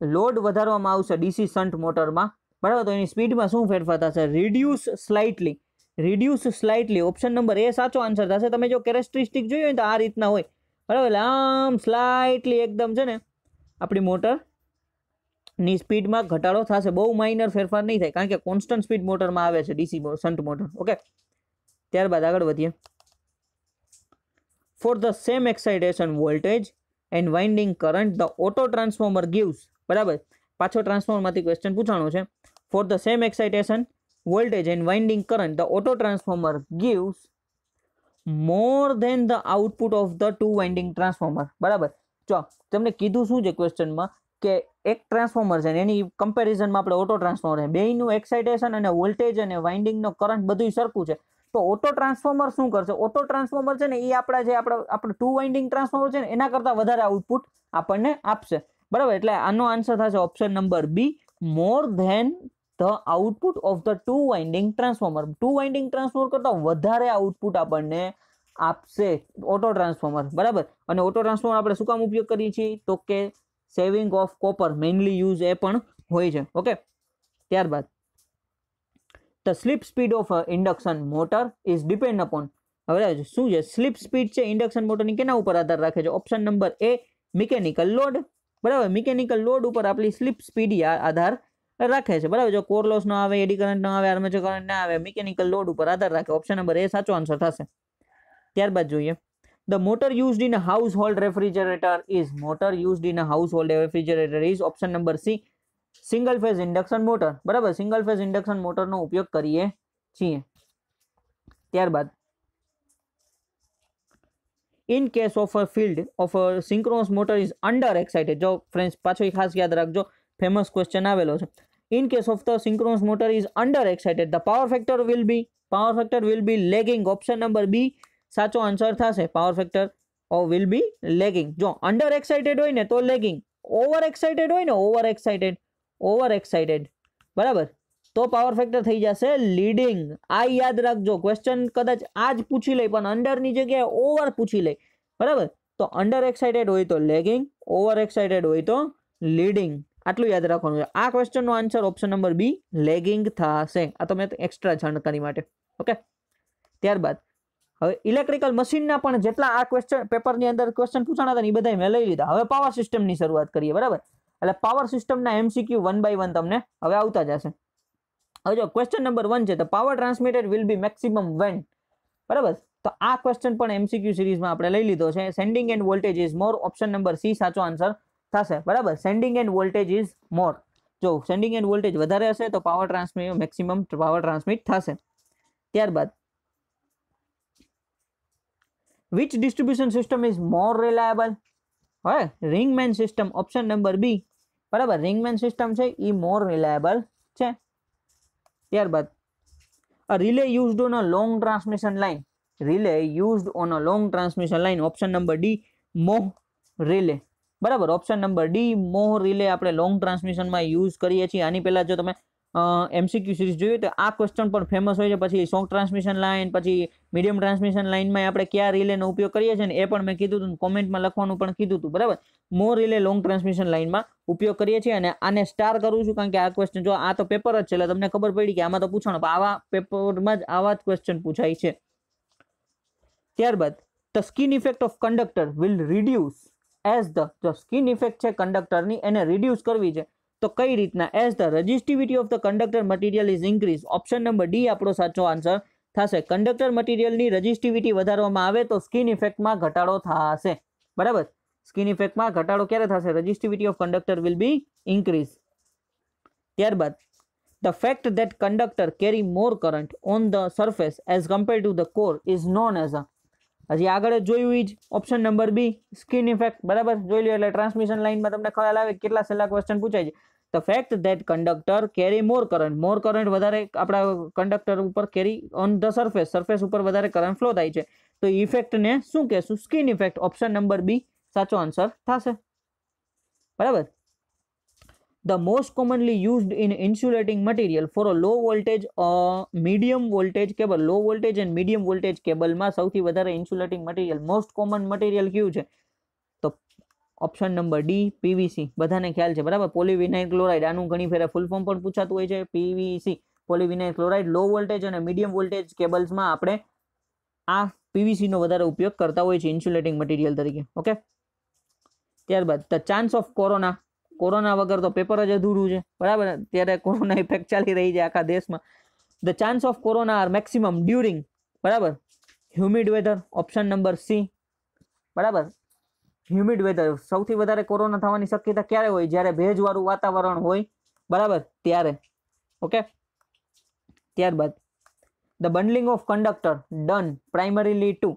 લોડ વધારવામાં આવશે ડીસી શન્ટ મોટરમાં, બરાબર, તો એની સ્પીડમાં શું ફેરફાર થશે? Reduce slightly, reduce slightly. Option number A સાચો આન્સર થશે. તમે જો કેરેક્ટરિસ્ટિક જોઈ હોય તો આ રીતના હોય, બરાબર, આમ સ્લાઇટલી એકદમ છે ને આપણી મોટરની સ્પીડમાં ઘટાડો થશે, બહુ માઇનર ફેરફાર નહીં થાય, કારણ કે કોન્સ્ટન્ટ સ્પીડ મોટરમાં આવે છે ડીસી શન્ટ મોટર, ઓકે. ત્યારબાદ આગળ વધીએ. For the same excitation voltage and winding current the auto transformer gives, બરાબર, પાછો ટ્રાન્સફોર્મરમાંથી ક્વેશ્ચન પૂછાણો છે. For the same excitation voltage and winding current the auto transformer gives more than the output of the two winding transformer, બરાબર. જો તમને કીધું શું છે ક્વેશ્ચનમાં કે એક ટ્રાન્સફોર્મર છે એની કમ્પેરિઝનમાં આપણે ઓટો ટ્રાન્સફોર્મર છે, બેયનું એક્સાઇટેશન અને વોલ્ટેજ અને વાઇન્ડિંગનો કરંટ બધું સરખું છે. તો ઓટો ટ્રાન્સફોર્મર શું કરશે? ઓટો ટ્રાન્સફોર્મર છે ને એ આપણા જે આપણે ટુ વાઇન્ડિંગ ટ્રાન્સફોર્મર છે ને એના કરતાં વધારે આઉટપુટ આપણને આપશે. બરાબર, એટલે આનો આન્સર થશે option number B, more than the output of the two winding transformer. Two winding transformer કરતા વધારે આઉટપુટ આપણને આપશે ઓટો ટ્રાન્સફોર્મર. બરાબર, અને ઓટો ટ્રાન્સફોર્મર આપણે શું કામ ઉપયોગ કરીએ છીએ? તો કે saving of copper mainly use એ પણ હોય છે. ઓકે, ત્યારબાદ the slip speed of induction motor is depend upon. હવે શું છે સ્લીપ સ્પીડ છે ઇન્ડક્શન મોટરની કેના ઉપર આધાર રાખે છે? ઓપ્શન નંબર એ, મિકેનિકલ લોડ. બરાબર, મિકેનિકલ લોડ ઉપર આપણી સ્લીપ સ્પીડ આધાર રાખે છે. બરાબર, જો કોર લોસ ન આવે, એડી કરંટ ન આવે, આર્મેચર કરંટ ના આવે, મિકેનિકલ લોડ ઉપર આધાર રાખે. ઓપ્શન નંબર એ સાચો આન્સર થશે. ત્યારબાદ જોઈએ, the motor used in a house hold refrigerator is. Motor used in a house hold refrigerator is. Option number C, single phase induction motor. બરાબર, single phase induction મોટરનો ઉપયોગ કરીએ છીએ. ત્યારબાદ in case of a field of a synchronous motor is under excited. જો friends પાછો ખાસ યાદ રાખજો, ફેમસ ક્વેશ્ચન આવેલો છે. In case of the synchronous motor is under excited, the power factor will be lagging. Option number B સાચો answer થશે. Power factor will be lagging. જો અંડર એક્સાઇટેડ હોય ને તો લેગિંગ, ઓવર એક્સાઇટેડ હોય ને ઓવર એક્સાઇટેડ બરાબર, તો પાવર ફેક્ટર થઈ જશે લીડિંગ. આ યાદ રાખજો, ક્વેશ્ચન કદાચ આ જ પૂછી લે પણ અંડરની જગ્યાએ ઓવર પૂછી લે. બરાબર, તો અંડર એક્સાઇટેડ હોય તો લેગિંગ, ઓવર એક્સાઇટેડ હોય તો લીડિંગ. આટલું યાદ રાખવાનું છે. આ ક્વેશ્ચનનો answer option number B lagging થશે. આ તો મેં એક્સ્ટ્રા જાણકારી માટે. ઓકે, ત્યારબાદ હવે ઇલેક્ટ્રિકલ મશીનના પણ જેટલા આ ક્વેશ્ચન પેપરની અંદર ક્વેશ્ચન પૂછાણા હતા ને એ બધા મેં લઈ લીધા. હવે પાવર સિસ્ટમની શરૂઆત કરીએ. બરાબર, એટલે પાવર સિસ્ટમના એમસીક્યુ 1 બાય 1 તમને હવે આવતા જશે. હવે જો ક્વેશ્ચન નંબર 1 છે, તો power transmitted will be maximum when. બરાબર, તો આ ક્વેશ્ચન પણ એમસીક્યુ સિરીઝમાં આપણે લઈ લીધો છે. Sending end voltage is more. Option number C સાચો આન્સર થશે. બરાબર, sending end voltage is more. જો સેન્ડિંગ એન્ડ વોલ્ટેજ વધારે હશે તો power transmit maximum power transmit થશે. ત્યારબાદ which distribution system is more reliable? હવે ring main system. Option number B. બરાબર, રિંગમેન સિસ્ટમ છે એ મોર રિલાયબલ છે. ત્યારબાદ a relay used on a long transmission line. Relay used on a long transmission line. Option number D, મોહ relay. બરાબર, option number D, મોહ relay આપણે long ટ્રાન્સમિશનમાં use કરીએ છીએ. આની પહેલા જો તમે એમસીક્યુ સિરીઝ જોયું તો આ ક્વેશ્ચન પણ ફેમસ હોય છે. પછી શોર્ટ ટ્રાન્સમિશન લાઇન, પછી મીડિયમ ટ્રાન્સમિશન લાઇનમાં આપણે કયા રિલેનો ઉપયોગ કરીએ છીએ ને એ પણ મેં કીધું હતું, કોમેન્ટમાં લખવાનું પણ કીધું હતું. બરાબર, મોહ રિલે લોંગ ટ્રાન્સમિશન લાઇનમાં ઉપયોગ કરીએ છીએ. અને આને સ્ટાર કરું છું કારણ કે આ ક્વેશ્ચન જો આ તો પેપર જ છે એટલે તમને ખબર પડી કે આમાં તો પૂછવાનું, આવા પેપરમાં જ આવા જ ક્વેશ્ચન પૂછાય છે. ત્યારબાદ the skin effect of conductor will reduce as the. જો સ્કિન ઇફેક્ટ છે કંડક્ટરની એને રિડ્યુસ કરવી છે તો કઈ રીતના? As the resistivity of the conductor material is increase. Option number D આપણો સાચો આન્સર થશે. કંડક્ટર મટીરિયલની રેઝિસ્ટિવિટી વધારવામાં આવે તો સ્કિન ઇફેક્ટમાં ઘટાડો થશે. બરાબર, સ્કિન ઇફેક્ટમાં ઘટાડો ક્યારે થશે? Resistivity of conductor will be increase. ત્યારબાદ the fact that conductor carry more current on the surface as compare to the core is known as a. હજી આગળ જોયું જ option number B, skin effect. બરાબર, જોઈ લો એટલે ટ્રાન્સમિશન લાઇનમાં તમને ખ્યાલ આવે કેટલા છેલ્લા ક્વેશ્ચન પૂછાય છે. The fact that conductor carry more current વધારે આપણા કંડક્ટર ઉપર કેરી ઓન ધ સરફેસ ઉપર વધારે કરંટ ફ્લો થાય છે તો ઇફેક્ટને શું કહેશું? Skin effect. Option number B સાચો આન્સર થશે. બરાબર, the most commonly used in insulating material for a low voltage medium voltage cable. Low voltage and medium voltage કેબલમાં સૌથી વધારે insulating material most common material કયું છે? તો ઓપ્શન નંબર ડી, પીવીસી. બધાને ખ્યાલ છે. બરાબર, પોલીવિનાઇલ ક્લોરાઇડ. આનું ઘણી ફેરે ફૂલ ફોર્મ પણ પૂછાતું હોય છે, PVC, polyvinyl chloride. Low voltage અને મીડિયમ વોલ્ટેજ કેબલ્સમાં આપણે આ પીવીસીનો વધારે ઉપયોગ કરતા હોય છે ઇન્સ્યુલેટિંગ મટીરિયલ તરીકે. ઓકે, ત્યારબાદ the chance of corona. Corona વગર તો પેપર જ અધૂરું છે. બરાબર, ત્યારે કોરોના ઇફેક્ટ ચાલી રહી છે આખા દેશમાં. The chance of corona are maximum during. બરાબર, humid weather. Option number C. બરાબર, હ્યુમિડ વેધર. સૌથી વધારે કોરોના થવાની શક્યતા ક્યારે હોય? જ્યારે ભેજવાળું વાતાવરણ હોય. બરાબર, ત્યારે. ઓકે, ત્યારબાદ the bundling of conductor done primarily to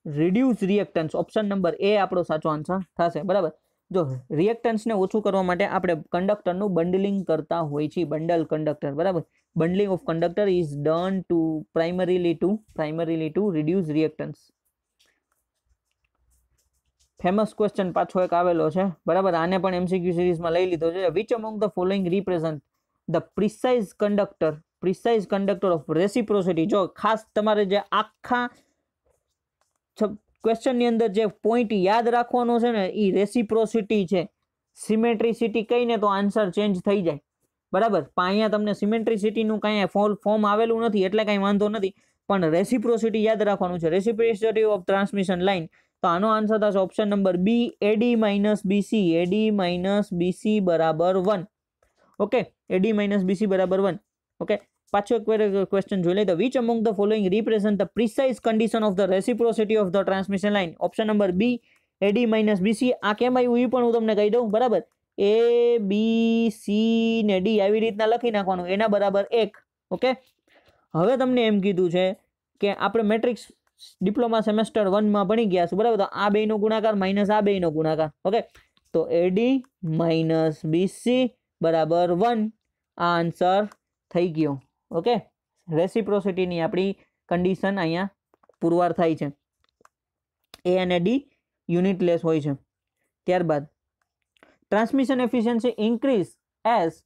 reduce reactance. Option number A આપણો સાચો આન્સર થશે. બરાબર, જો રિએક્ટન્સને ઓછું કરવા માટે આપણે કંડક્ટરનું બંડલિંગ કરતા હોય છે. Bundle conductor. બરાબર, bundling of conductor is done to primarily to reduce reactance. Famous question પાછો એક આવેલો છે, બરાબર. આને પણ એમસીક્યુ સિરીઝમાં લઈ લીધો છે. Which among the following represent the precise conductor of reciprocity. જો ખાસ તમારે જે આખા ક્વેશ્ચનની અંદર જે પોઈન્ટ યાદ રાખવાનો છે ને એ રેસિપ્રોસિટી છે. સિમેટ્રિસિટી કહીને તો આન્સર ચેન્જ થઈ જાય, બરાબર. પણ અહીંયા તમને સિમેટ્રિસિટીનું કાંઈ ફોર્મ આવેલું નથી એટલે કાંઈ વાંધો નથી, પણ રેસિપ્રોસિટી યાદ રાખવાનું છે. રેસિપ્રોસિટી ઓફ ટ્રાન્સમિશન લાઇન, તો આનો આન્સર થશે option number B, AD minus BC. એડી માઇનસ બીસી બરાબર 1. ઓકે, એડી માઇનસ બીસી બરાબર 1. ઓકે, પાછો એક ક્વેશ્ચન જોઈ લઈએ. Which among the following represent the precise condition of the reciprocity of the transmission line. Option number B, AD minus BC. આ કેમ આવ્યું એ પણ હું તમને કહી દઉં, બરાબર. એ બી સી ને ડી આવી રીતના લખી નાખવાનું, એના બરાબર 1. ઓકે, હવે તમને એમ કીધું છે કે આપણે મેટ્રિક્સ ડિપ્લોમા સેમેસ્ટર 1માં ભણી ગયા છું, બરાબર. તો આ બેનો ગુણાકાર માઇનસ આ બેનો ગુણાકાર. ઓકે, તો એડી માઇનસ બીસી બરાબર 1 આ આન્સર થઈ ગયો. ઓકે, રેસિપ્રોસિટીની આપણી કન્ડિશન અહીંયા પુરવાર થાય છે. એ અને ડી યુનિટલેસ હોય છે. ત્યારબાદ transmission efficiency increase as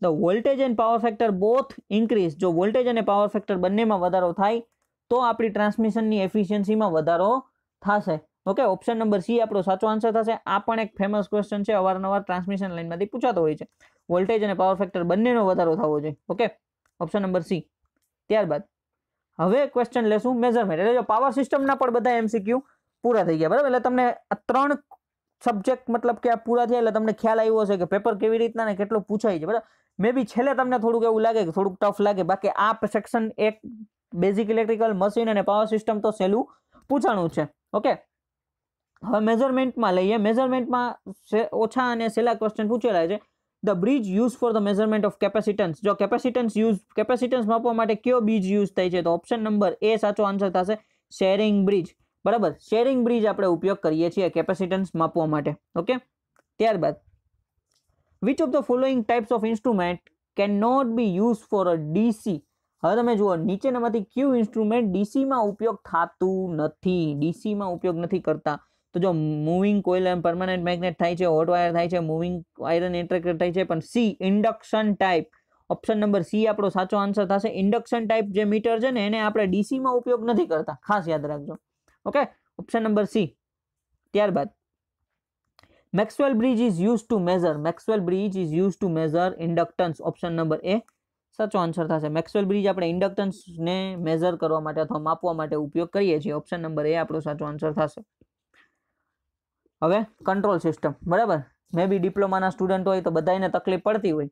the voltage end power factor both increase. જો વોલ્ટેજ અને પાવર ફેક્ટર બંનેમાં વધારો થાય તો આપણી ટ્રાન્સમિશનની એફિશિયન્સીમાં વધારો થશે. ઓકે, ઓપ્શન નંબર સી આપણો સાચો આન્સર થશે. આ પણ એક ફેમસ ક્વેશ્ચન છે, અવારનવાર ટ્રાન્સમિશન લાઇનમાંથી પૂછાતો હોય છે. વોલ્ટેજ અને પાવર ફેક્ટર બંનેનો વધારો થવો જોઈએ. Okay, option number C. ત્યારબાદ હવે ક્વેશ્ચન લેશું મેઝરમેન્ટ. એટલે જો પાવર સિસ્ટમના પણ બધા એમસીક્યુ પૂરા થઈ ગયા, બરાબર. એટલે તમને આ 3 સબ્જેક્ટ મતલબ કે આ પૂરા થયા એટલે તમને ખ્યાલ આવ્યો હશે કે પેપર કેવી રીતના ને કેટલું પૂછાય છે, બરાબર. મે બી છેલ્લે તમને થોડુંક એવું લાગે કે થોડુંક ટફ લાગે, બાકી આ સેક્શન એક બેઝિક ઇલેક્ટ્રિકલ મશીન અને પાવર સિસ્ટમ તો સહેલું પૂછાણું છે. ઓકે, હવે મેઝરમેન્ટમાં લઈએ. મેઝરમેન્ટમાં ઓછા અને સહેલા ક્વેશ્ચન પૂછેલા છે. The bridge use for the measurement of capacitance. જો કેપેસિટન્સ માપવા માટે કયો બ્રિજ યુઝ થાય છે, તો ઓપ્શન નંબર એ સાચો આન્સર થશે, શેરિંગ બ્રિજ, બરાબર. શેરિંગ બ્રિજ આપણે ઉપયોગ કરીએ છીએ કેપેસિટન્સ માપવા માટે. ઓકે, ત્યારબાદ which of the following types of instrument can not be use for a DC. હવે તમે જુઓ નીચેનામાંથી કયું ઇન્સ્ટ્રુમેન્ટ ડીસીમાં ઉપયોગ થતું નથી, ડીસીમાં ઉપયોગ નથી કરતા. તો જો moving coil and permanent magnet થાય છે, હોટ વાયર થાય છે, મૂવિંગ આયરન ઇન્ટરેક્ટર થાય છે, પણ C induction type. Option number C આપણો સાચો આન્સર થશે. ઇન્ડક્શન ટાઈપ જે મીટર છે ને એને આપણે ડીસીમાં ઉપયોગ નથી કરતા, ખાસ યાદ રાખજો. Okay, option number C. ત્યારબાદ Maxwell bridge is use to measure. Maxwell bridge is use to measure inductance. Option number A સાચો આન્સર થશે. મેક્સવેલ બ્રિજ આપણે ઇન્ડક્ટન્સને મેઝર કરવા માટે અથવા માપવા માટે ઉપયોગ કરીએ છીએ. ઓપ્શન નંબર એ આપણો સાચો આન્સર થશે. હવે કંટ્રોલ સિસ્ટમ, બરાબર. મે બી ડિપ્લોમાના સ્ટુડન્ટ હોય તો બધાને તકલીફ પડતી હોય,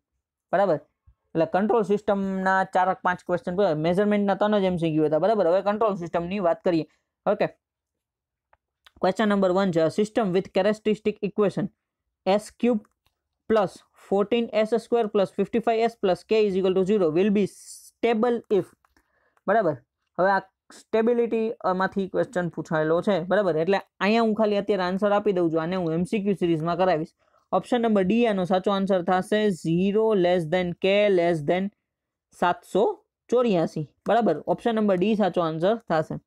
બરાબર. એટલે કંટ્રોલ સિસ્ટમના 4-5 ક્વેશ્ચન, મેઝરમેન્ટના 3 જ એમસીક્યુ હતા, બરાબર. હવે કંટ્રોલ સિસ્ટમની વાત કરીએ. ઓકે, ક્વેશ્ચન નંબર 1 છે, system with characteristic equation s³ plus 14s² plus 55s plus k is equal two 0 will be stable if. બરાબર. હવે આ સ્ટેબિલિટી માંથી ક્વેશ્ચન પૂછાયેલો છે, બરાબર. એટલે અહીંયા હું ખાલી અત્યારે આન્સર આપી દઉં છું, આને હું એમસીક્યુ સિરીઝમાં કરાવીશ. ઓપ્શન નંબર ડી આનો સાચો આન્સર થશે 0 less than k less than 784, બરાબર. ઓપ્શન નંબર ડી સાચો આન્સર થશે.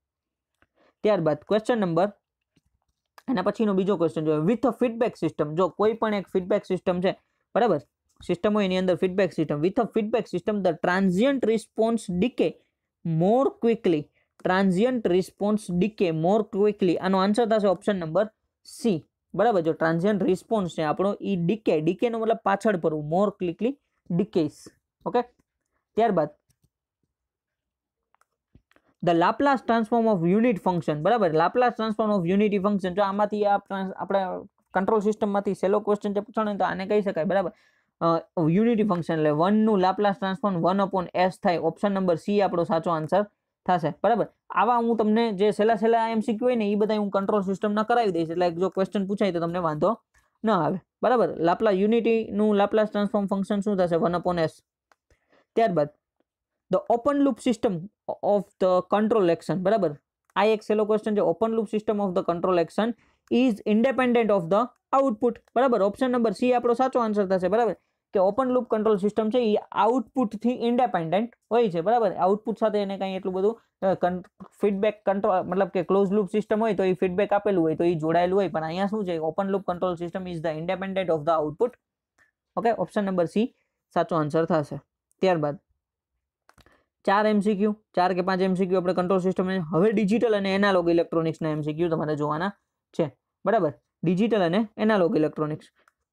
ત્યારબાદ ક્વેશ્ચન નંબર એના પછીનો બીજો ક્વેશ્ચન જોઈએ. With a feedback system. જો કોઈ પણ એક ફીડબેક સિસ્ટમ છે, બરાબર, સિસ્ટમ હોય એની અંદર feedback system. With a feedback system the transient response decay more quickly. Transient response decay more quickly. આનો આન્સર થશે ઓપ્શન નંબર સી, બરાબર. જો ટ્રાન્ઝિયન્ટ રિસ્પોન્સ છે આપણો એ ડીકે નો મતલબ પાછળ પડવું, મોર ક્વિકલી ડીકેસ. ઓકે, ત્યારબાદ the Laplace transform of unit function, બરાબર. Laplace transform of unity function. જો આમાંથી આપણે કંટ્રોલ સિસ્ટમમાંથી સેલો ક્વેશ્ચન જે પૂછાણો તો આને કહી શકાય, બરાબર. યુનિટી ફંક્શન એટલે 1 નું લાપ્લાસ ટ્રાન્સફોર્મ 1/s થાય. ઓપ્શન નંબર સી આપણો સાચો આન્સર થશે, બરાબર. આવા હું તમને જે સેલા એમસીક્યુ હોય ને એ બધા હું કંટ્રોલ સિસ્ટમના કરાવી દઈશ, એટલે જો ક્વેશ્ચન પૂછાય તો તમને વાંધો ન આવે, બરાબર. યુનિટીનું લાપ્લાસ ટ્રાન્સફોર્મ ફંક્શન શું થશે? 1/s. ત્યારબાદ the open loop system of the control action, બરાબર. આ એક સેલો ક્વેશ્ચન છે. Open loop system of the control action is independent of the output, બરાબર. ઓપ્શન નંબર સી આપણો સાચો આન્સર થશે, બરાબર. કે ઓપન લૂપ કંટ્રોલ સિસ્ટમ છે એ આઉટપુટથી ઇન્ડિપેન્ડન્ટ હોય છે, બરાબર. આઉટપુટ સાથે એને કંઈ એટલું બધું ફીડબેક કંટ્રોલ, મતલબ કે ક્લોઝ લૂપ સિસ્ટમ હોય તો એ ફીડબેક આપેલું હોય તો એ જોડાયેલું હોય, પણ અહીંયા શું છે, open loop control system is the independent of the output. Okay, option number C સાચો આન્સર થશે. ત્યારબાદ 4 MCQ, 4 કે 5 MCQ આપણે કંટ્રોલ સિસ્ટમ. હવે ડિજિટલ અને એનાલોગ ઇલેક્ટ્રોનિક્સના MCQ તમારે જોવાના છે, બરાબર. ડિજિટલ અને એનાલોગ ઇલેક્ટ્રોનિક્સ.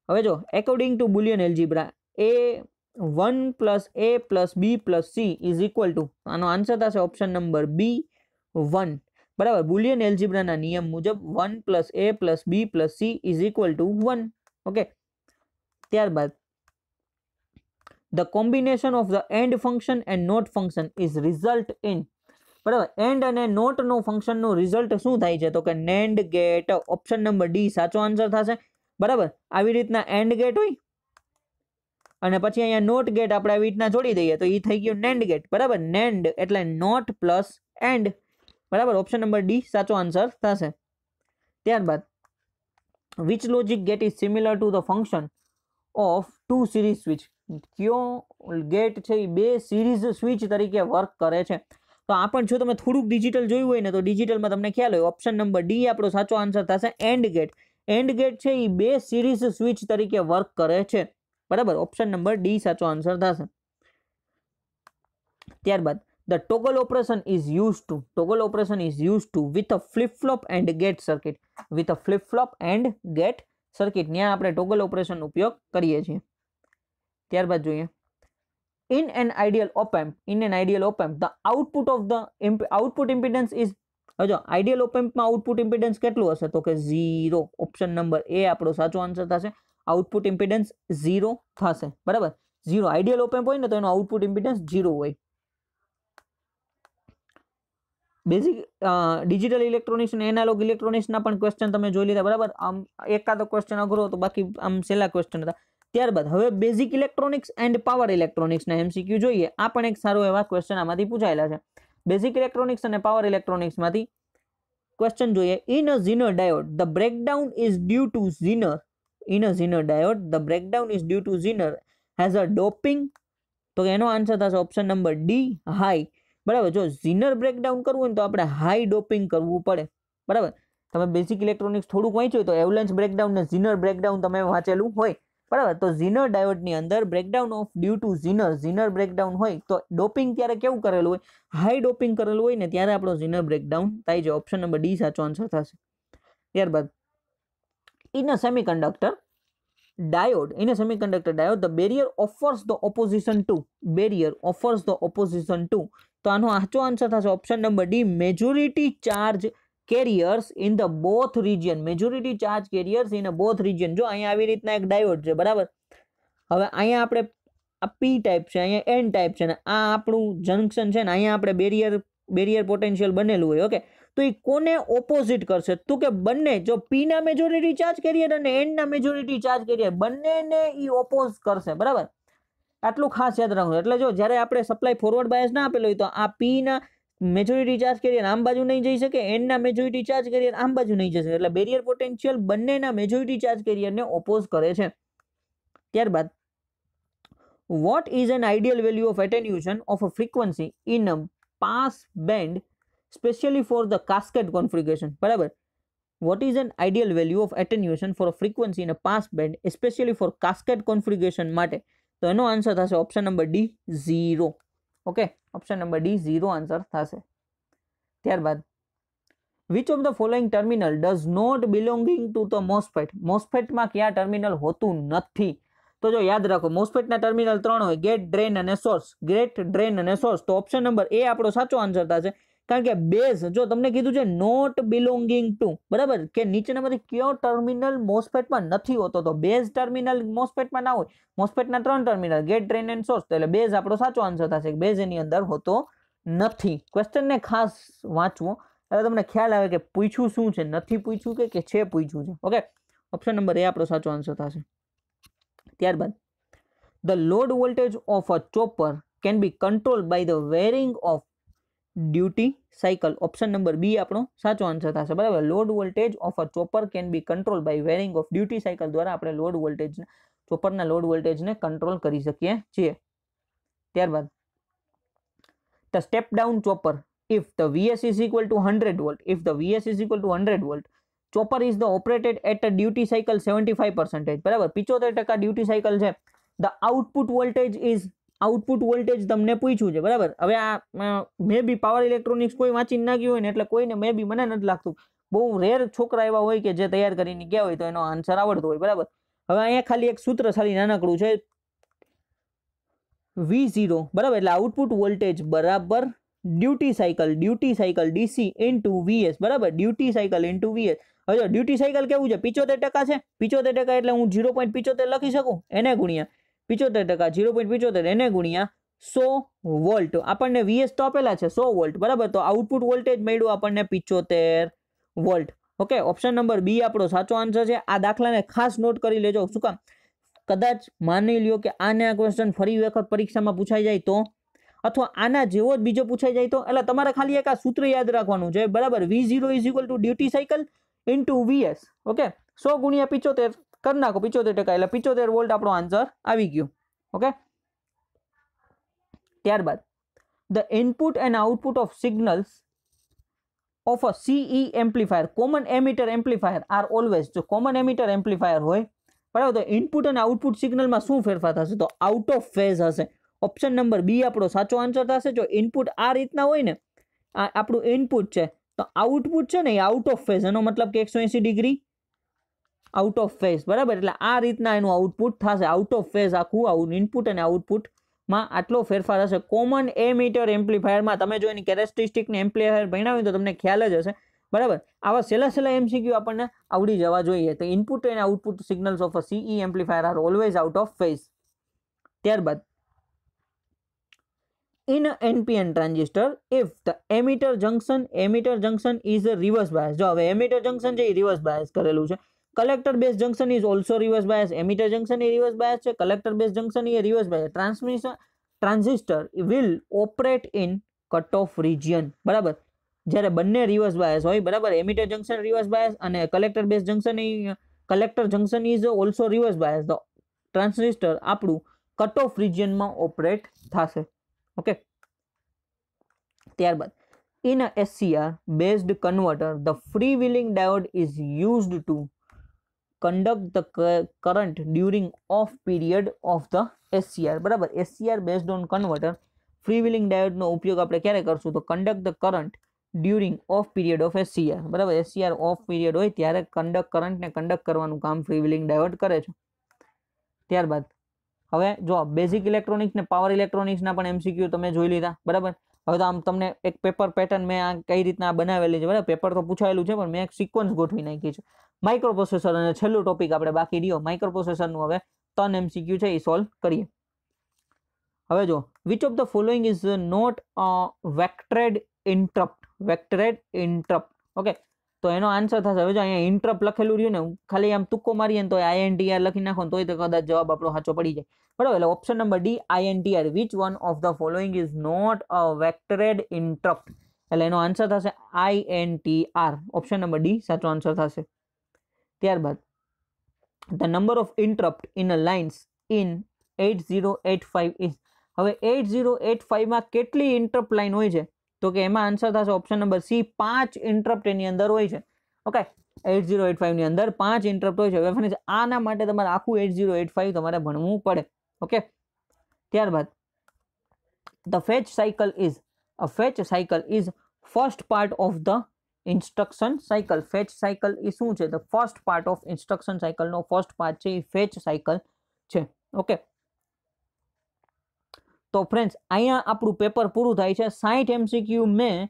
હવે જો according to Boolean algebra A1 + A + B + C is equal to, આનો આન્સર થશે ઓપ્શન નંબર B1, બરાબર. બુલિયન એલ્જીબ્રાના નિયમ મુજબ 1 + A + B + C is equal two 1. Okay, ત્યારબાદ the combination of the AND function and NOT function is result in, બરાબર. AND અને NOT નો function નો રિઝલ્ટ શું થાય છે, તો કે NAND gate. Option number D સાચો આન્સર થશે, બરાબર. આવી રીતના AND ગેટ હોય અને પછી અહીંયા NOT ગેટ આપણે આવી રીતના જોડી દઈએ તો એ થઈ ગયું NAND ગેટ, બરાબર. NAND એટલે NOT પ્લસ AND, બરાબર. ઓપ્શન નંબર ડી સાચો આન્સર થશે. ત્યારબાદ which logic gate is similar to the function of two series switch, કયો ગેટ છે એ બે સિરીઝ સ્વિચ તરીકે વર્ક કરે છે. તો આ પણ જો તમે થોડુંક ડિજિટલ જોયું હોય ને તો ડિજિટલમાં તમને ખ્યાલ હોય. ઓપ્શન નંબર ડી આપણો સાચો આન્સર થશે, એન્ડ ગેટ. એન્ડ ગેટ છે એ બે સિરીઝ સ્વિચ તરીકે વર્ક કરે છે, બરાબર. ઓપ્શન નંબર ડી સાચો આન્સર થશે. ત્યારબાદ the toggle operation is used to with a flip flop and gate circuit, with a flip flop and gate circuit. ત્યાં આપણે ટોગલ ઓપરેશન ઉપયોગ કરીએ છીએ. ત્યારબાદ જોઈએ in an ideal op amp the output impedance is, જો ideal op amp માં output impedance કેટલું હશે, તો કે 0. ઓપ્શન નંબર એ આપણો સાચો આન્સર થશે. આઉટપુટ ઇમ્પિડન્સ 0 થશે, બરાબર. 0 આઈડિયલ op amp હોય ને તો એનો આઉટપુટ ઇમ્પિડન્સ 0 હોય. બેઝિક ડિજિટલ ઇલેક્ટ્રોનિક્સ અને એનાલોગ ઇલેક્ટ્રોનિક્સના પણ ક્વેશ્ચન તમે જોઈ લીધા, બરાબર. આમ એકાદો ક્વેશ્ચન અઘરો તો બાકી આમ છેલ્લા ક્વેશ્ચન હતા. ત્યારબાદ હવે બેઝિક ઇલેક્ટ્રોનિક્સ એન્ડ પાવર ઇલેક્ટ્રોનિક્સના MCQ જોઈએ. આ પણ એક સારો એવા ક્વેશ્ચન આમાંથી પૂછાયેલા છે. બેઝિક ઇલેક્ટ્રોનિક્સ અને પાવર ઇલેક્ટ્રોનિક્સમાંથી ક્વેશ્ચન જોઈએ. In a Zener diode the breakdown is due to Zener, in a Zener diode the breakdown is due to Zener has a doping, તો એનો આન્સર થશે ઓપ્શન નંબર ડી, હાઈ, બરાબર. જો ઝીનર breakdown કરવું હોય તો આપણે હાઈ ડોપિંગ કરવું પડે, બરાબર. તમે બેઝિક ઇલેક્ટ્રોનિક્સ થોડુંક વાંચ્યું હોય તો એવલેન્સ બ્રેકડાઉન ને ઝીનર બ્રેકડાઉન તમે વાંચેલું હોય, બરાબર. તો ઝીનર ડાયોડની અંદર breakdown of due to Zener breakdown હોય તો ડોપિંગ ત્યારે કેવું કરેલું હોય, હાઈ ડોપિંગ કરેલું હોય ને ત્યારે આપણો ઝીનર બ્રેકડાઉન થાય છે. ઓપ્શન નંબર ડી સાચો આન્સર થશે. ત્યારબાદ in a semiconductor diode, in a semiconductor diode the barrier offers the opposition to, તો આનો સાચો આન્સર થશે option number D, majority charge carriers in the both region, majority charge carriers in both region. જો અહીંયા આવી રીતના એક diode છે, બરાબર. હવે અહીંયા આપણે આ પી ટાઈપ છે, અહીંયા એન ટાઈપ છે ને આ આપણું જંકશન છે ને અહીંયા આપણે બેરિયર પોટેન્શિયલ બનેલું હોય. ઓકે, તો એ કોને ઓપોઝિટ કરશે, તો કે બંને, જો પી ના મેજોરિટી ચાર્જ કેરિયર અને એન ના મેજોરિટી ચાર્જ કેરિયર બંનેને એ ઓપોઝ કરશે, બરાબર. આટલું ખાસ યાદ રાખવું. એટલે જો જ્યારે આપણે સપ્લાય ફોરવર્ડ બાયસ ના આપેલો હોય તો આ પી ના મેજોરિટી ચાર્જ કેરિયર આમ બાજુ નહીં જઈ શકે, એન ના મેજોરિટી ચાર્જ કેરિયર આમ બાજુ નહીં જઈ શકે. એટલે બેરિયર પોટેન્શિયલ બંનેના મેજોરિટી ચાર્જ કેરિયરને ઓપોઝ કરે છે. ત્યારબાદ what is an ideal value of attenuation of a frequency in a pass band specially for the cascade configuration, બરાબર. what is an ideal value of attenuation for a frequency in a pass band especially for cascade configuration માટે, તો એનો answer થશે option number D 0. Okay, option number D 0 answer થશે. ત્યારબાદ which of the following terminal does not belonging to the MOSFET, MOSFET માં કયા terminal હોતું નથી, તો જો યાદ રાખો MOSFET ના ટર્મિનલ 3 હોય, ગેટ, ડ્રેન અને સોર્સ, ગેટ, ડ્રેન અને સોર્સ. તો ઓપ્શન નંબર એ આપણો સાચો આન્સર થશે, કારણ કે બેઝ જો તમને કીધું છે નોટ બિલોંગિંગ ટુ, બરાબર, કે નીચેનામાંથી કયો ટર્મિનલ MOSFET માં નથી હોતો, તો બેઝ ટર્મિનલ MOSFET માં ના હોય. MOSFET ના 3 terminal, gate, drain and source, એટલે બેઝ આપણો સાચો આન્સર થશે, બેઝ એની અંદર હોતો નથી. ક્વેશ્ચન ને ખાસ વાંચવો એટલે તમને ખ્યાલ આવે કે પૂછ્યું શું છે, નથી પૂછ્યું કે છે પૂછ્યું છે. ઓકે, ઓપ્શન નંબર એ આપણો સાચો આન્સર થશે. ત્યારબાદ the load voltage of a chopper can be control by the varying of duty cycle. Option number B આપણો સાચો આન્સર થશે, બરાબર. Load voltage of a chopper can be control by varying of duty cycle દ્વારા આપણે load voltage, ચોપરના load વોલ્ટેજને control કરી શકીએ છીએ. ત્યારબાદ the step down chopper, if the Vs is equal to 100 volt, if the Vs is equal to 100 volt, chopper is the operated at a duty cycle 75%, બરાબર. 75% duty cycle છે. the output voltage is, output voltage તમને પૂછ્યું છે, બરાબર. હવે આ મે બી power electronics કોઈ વાંચી ના ગયું હોય ને, એટલે કોઈને મે બી, મને નથી લાગતું, બહુ રેર છોકરા એવા હોય કે જે તૈયાર કરીને ગયા હોય તો એનો આન્સર આવડતો હોય, બરાબર. હવે અહીંયા ખાલી એક સૂત્ર ખાલી નાનકડું છે, V0, બરાબર, એટલે આઉટપુટ વોલ્ટેજ બરાબર duty cycle DC into VS, બરાબર. Duty cycle into VS. હવે જો ડ્યુટી સાયકલ કેવું છે, 75% છે. 75% એટલે હું 0.75 લખી શકું, એને ગુણ્યા 75%, 0.75 એને ગુણ્યા 100 વોલ્ટ. આપણને વીએસ તો આપેલા છે 100 વોલ્ટ, બરાબર. તો આઉટપુટ વોલ્ટેજ મળ્યું આપણને 75 volt. Okay, option number B આપણો સાચો આન્સર છે. આ દાખલાને ખાસ નોટ કરી લેજો. શું કામ? કદાચ માની લ્યો કે આને આ ક્વેશ્ચન ફરી વખત પરીક્ષામાં પૂછાઈ જાય તો, અથવા આના જેવો જ બીજો પૂછાઈ જાય તો, એટલે તમારે ખાલી એક આ સૂત્ર યાદ રાખવાનું છે, બરાબર. V0 is equal two duty cycle into VS. Okay, 100 ગુણ્યા 75 કરી નાખો, 75%, એટલે 75 વોલ્ટ આપણો આન્સર આવી ગયો. ઓકે, ત્યારબાદ the input and output of signals of a CE amplifier, common emitter amplifier are always. જો કોમન એમીટર એમ્પ્લીફાયર હોય, બરાબર, તો ઇનપુટ અને આઉટપુટ સિગ્નલમાં શું ફેરફાર થશે? તો આઉટ ઓફ ફેઝ હશે. ઓપ્શન નંબર બી આપણો સાચો આન્સર થશે. જો ઇનપુટ આ રીતના હોય ને, આ આપણું ઇનપુટ છે, તો આઉટપુટ છે ને એ આઉટ ઓફ ફેઝ, એનો મતલબ કે 180 ડિગ્રી આઉટ ઓફ ફેઝ, બરાબર. એટલે આ રીતના એનું આઉટપુટ થશે, આઉટ ઓફ ફેઝ આખું ઇનપુટ અને આઉટપુટમાં આટલો ફેરફાર હશે. કોમન એમીટર એમ્પ્લીફાયરમાં તમે જો એની કેરેક્ટરિસ્ટિકને એમ્પ્લીફાયર ભણાવ્યું તો તમને ખ્યાલ જ હશે, બરાબર. આવા સેલા MCQ આપણને આવડી જવા જોઈએ. તો ઇનપુટ અને output signals of a CE amplifier are always out of phase. ત્યારબાદ in a NPN transistor, if the emitter junction is a reverse bias. જો હવે emitter junction છે એ reverse bias કરેલું છે. collector base junction is also reverse bias. emitter junction A reverse bias છે, collector base junction A reverse bias. transistor will operate in cut off region, બરાબર. જ્યારે બંને reverse bias હોય, બરાબર, emitter junction reverse bias અને collector base junction is also reverse bias, તો transistor આપણું cut off રિજિયનમાં ઓપરેટ થશે. ઓકે, ત્યારબાદ in a SCR based converter, the freewheeling diode is used to conduct the current during off period of the SCR, બરાબર. SCR based on converter, freewheeling diode નો ઉપયોગ આપણે ક્યારે કરશું? તો conduct the current during off period of SCR, બરાબર. SCR off period હોય ત્યારે કરંટને કંડક્ટ કરવાનું કામ ફ્રીવ્હીલિંગ ડાયોડ કરે છે. ત્યારબાદ હવે જો બેઝિક ઇલેક્ટ્રોનિક્સ ને પાવર ઇલેક્ટ્રોનિક્સના પણ MCQ તમે જોઈ લીધા, બરાબર. હવે તો આમ તમને એક પેપર પેટર્ન મેં આ કઈ રીતના બનાવેલી છે, બરાબર. પેપર તો પૂછાયેલું છે પણ મેં એક સિક્વન્સ ગોઠવી નાખી છે. માઇક્રો પ્રોસેસર અને છેલ્લું ટોપિક આપણે બાકી રહ્યો માઇક્રો પ્રોસેસરનું. હવે 3 MCQ છે એ સોલ્વ કરીએ. હવે જો which of the following is not vectored interrupt. Okay, તો એનો આન્સર થશે. હવે જો અહીંયા ઇન્ટરપ્ટ લખેલું રહ્યું ને, ખાલી આમ તુક્કો મારીએ ને તો INTR લખી નાખો ને તોય તો કદાચ જવાબ આપણો સાચો પડી જાય, બરાબર. એટલે option number D INTR. Which one of the following is not a vectored interrupt, એટલે એનો આન્સર થશે INTR. ઓપ્શન નંબર ડી સાચો આન્સર થશે. ત્યારબાદ the number of interrupt in a lines in 8085 is. હવે 8085 માં કેટલી ઇન્ટરપ્ટ લાઇન હોય છે? તો કે એમાં આન્સર થશે ઓપ્શન નંબર સી, 5 ઇન્ટરપ્ટ એની અંદર હોય છે. ઓકે, 8085 ની અંદર 5 ઇન્ટરપ્ટ હોય છે. હવે ફ્રેન્ડ્સ આના માટે તમારે આખું 8085 તમારે ભણવું પડે. ઓકે, ત્યારબાદ the fetch cycle is first part of the instruction cycle. Fetch cycle એ શું છે? The first part of instruction સાયકલનો ફર્સ્ટ પાર્ટ છે એ ફેચ સાયકલ છે. ઓકે, તો ફ્રેન્ડ્સ અહીંયા આપણું પેપર પૂરું થાય છે. 60 MCQ મેં